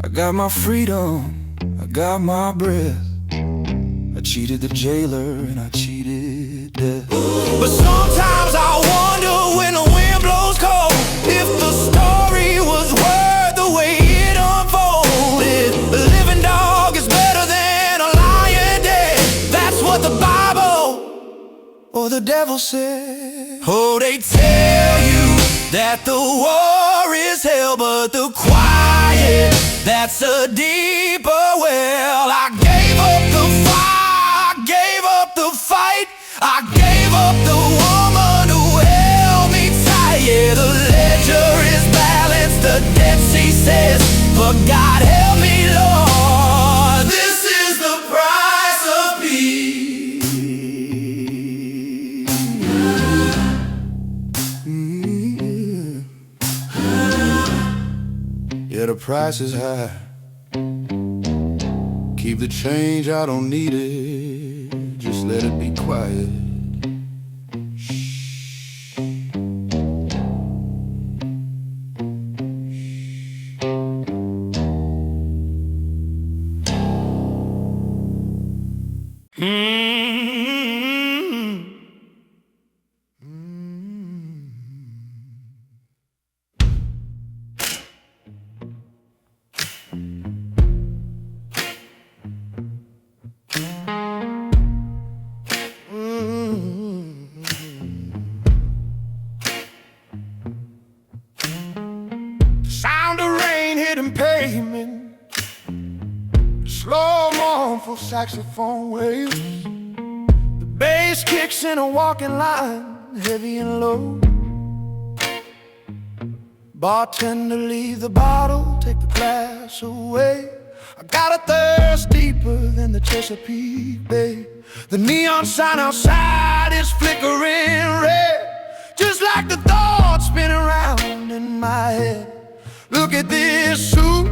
I got my freedom, I got my breath. I cheated the jailer and I cheated death. But sometimes I wonder when the wind blows cold, if the story was worth the way it unfolded. A living dog is better than a lion dead. That's what the Bible or the devil said. Oh, they tell you that the war is hell, but the quiet, that's a deeper well. I gave up the fire, I gave up the fight, I gave up the woman who held me tight. Yeah, the ledger is balanced, the Dead Sea says, but God help me, Lord, this is the price of peace. Yeah, the price is high. Keep the change, I don't need it. Just let it be quiet. Sound of rain hitting pavement, slow mournful saxophone waves. The bass kicks in a walking line, heavy and low. Bartender, leave the bottle, take the glass away. I got a thirst deeper than the Chesapeake Bay. The neon sign outside is flickering red, just like the thoughts spinning around in my head. Look at this suit,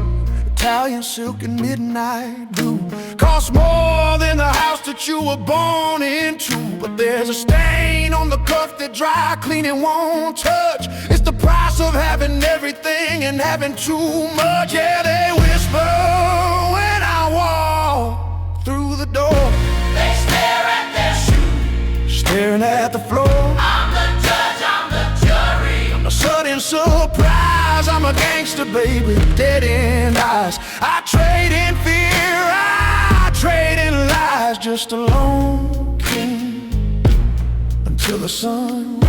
Italian silk and midnight blue. Costs more than the house that you were born into, but there's a stain on the cuff that dry cleaning won't touch. It's the price of having everything and having too much. Yeah, they whisper when I walk through the door. They stare at their shoes. Staring at the floor. I'm the judge, I'm the jury. A sudden surprise, I'm a gangster, baby, dead-end eyes. I trade in fear, I trade in lies. Just a lone king until the sunrise.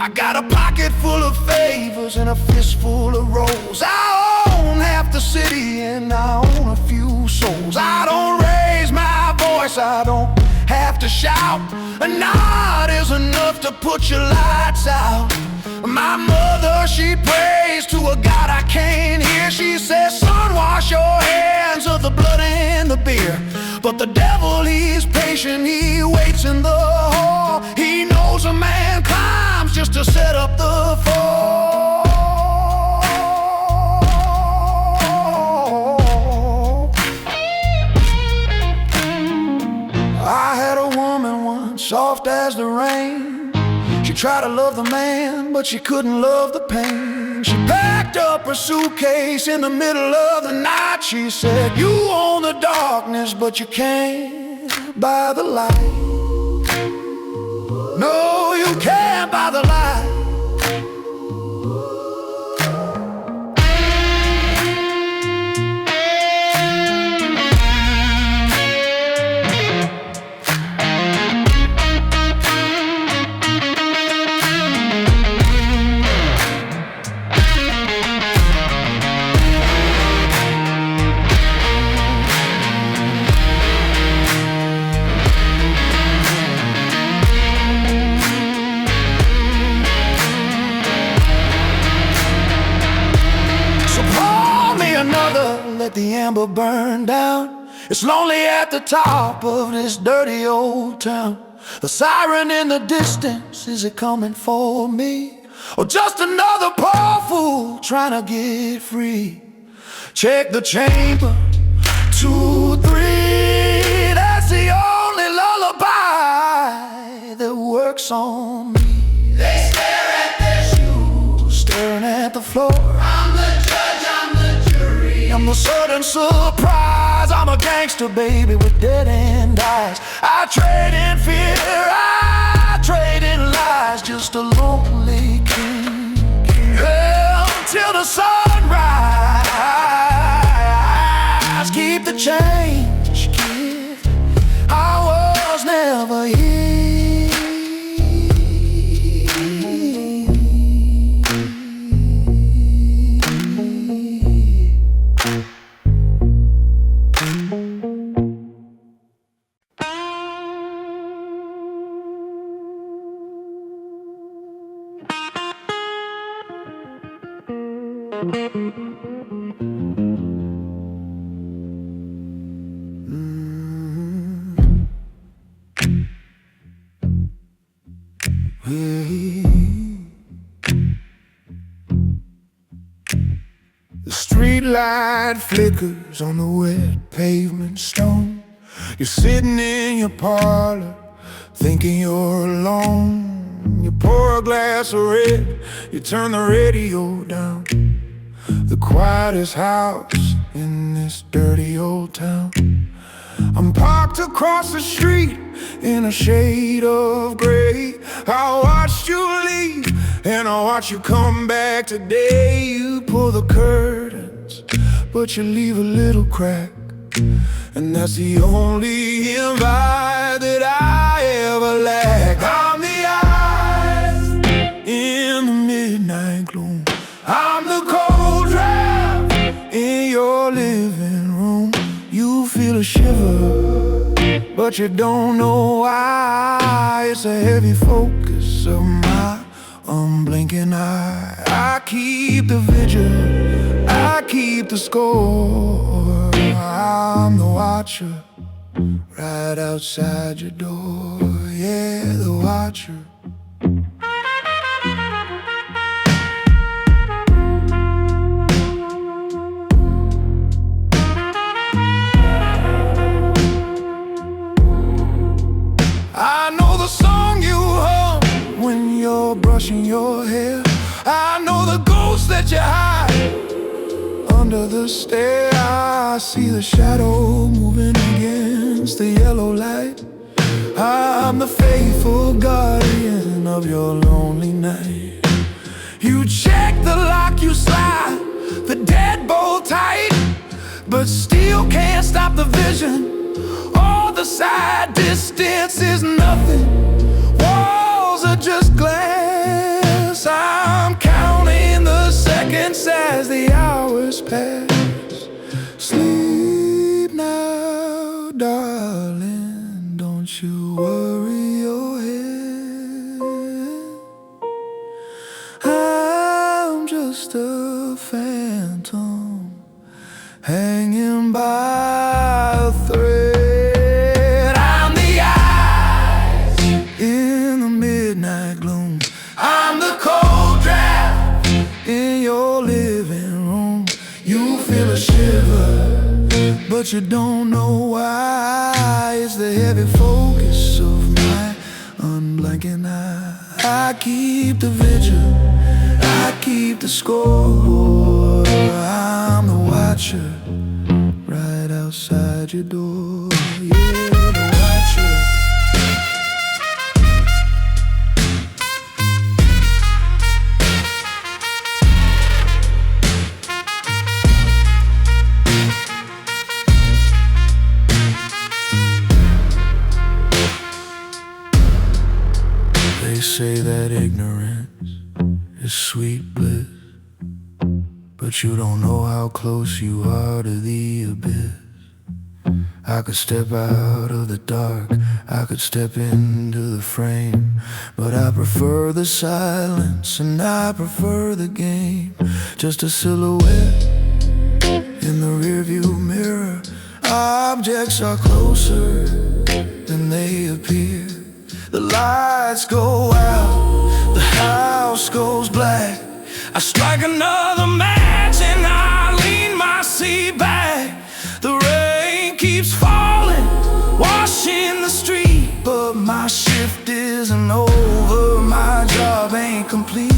I got a pocket full of favors and a fistful of rolls. I own half the city and I own a few souls. I don't raise my voice, I don't have to shout. A nod is enough to put your lights out. My mother, she prays to a God I can't hear. She says, son, wash your hands of the blood and the beer. But the devil, he's patient, he waits in the hall. He knows a man climbs just to set up the fall. I had a woman once, soft as the rain. She tried to love the man, but she couldn't love the pain. She packed up her suitcase in the middle of the night. She said, you own the darkness, but you can't buy the light. No, you can't buy the light. amber burned down. It's lonely at the top of this dirty old town. The siren in the distance, is it coming for me? Or just another poor fool trying to get free? Check the chamber, 2, 3. That's the only lullaby that works on me. They stare at their shoes, Staring at the floor. I'm the judge, I'm the jury. I'm the sudden surprise. I'm a gangster, baby, with dead-end eyes. I trade in fear, I trade in lies. Just a lonely king. Hell, till the sunrise. Keep the change, kid. I was never here. The street light flickers on the wet pavement stone. You're sitting in your parlor, thinking you're alone. You pour a glass of red, you turn the radio down. The quietest house in this dirty old town. I'm parked across the street in a shade of gray. I watched you leave and I watch you come back today. You pull the curtains, but you leave a little crack, and that's the only invite that I ever lack. I'm the eyes in the midnight gloom. I'm the cold draft in your living room. You feel a shiver, but you don't know why. It's a heavy focus of my unblinking eye. I keep the vigil, I keep the score. I'm the watcher right outside your door. Yeah, the watcher. I know the song you hum when you're brushing your hair. I know the ghost that you hide under the stair. I see the shadow moving against the yellow light. I'm the faithful guardian of your lonely night. You check the lock, you slide the deadbolt tight, but still can't stop the vision. All the side distance is nothing, walls are just glass. I'm counting the seconds as the hours pass. Sleep now, darling, don't you worry your head. I'm just a phantom hanging by a thread. I'm the eyes in the midnight gloom. I'm the cold draft in your living room. You feel a shiver, but you don't know why. It's the heavy focus of my unblinking eye. I keep the vigil, I keep the score. I'm the watcher right outside your door. Yeah, the watcher. They say that ignorance is sweet bliss, but you don't know how close you are to the abyss. I could step out of the dark, I could step into the frame, but I prefer the silence and I prefer the game. Just a silhouette in the rearview mirror. Objects are closer than they appear. The lights go out, the house goes black. I strike another match and I lean my seat back. The rain keeps falling, washing the street, but my shift isn't over, my job ain't complete.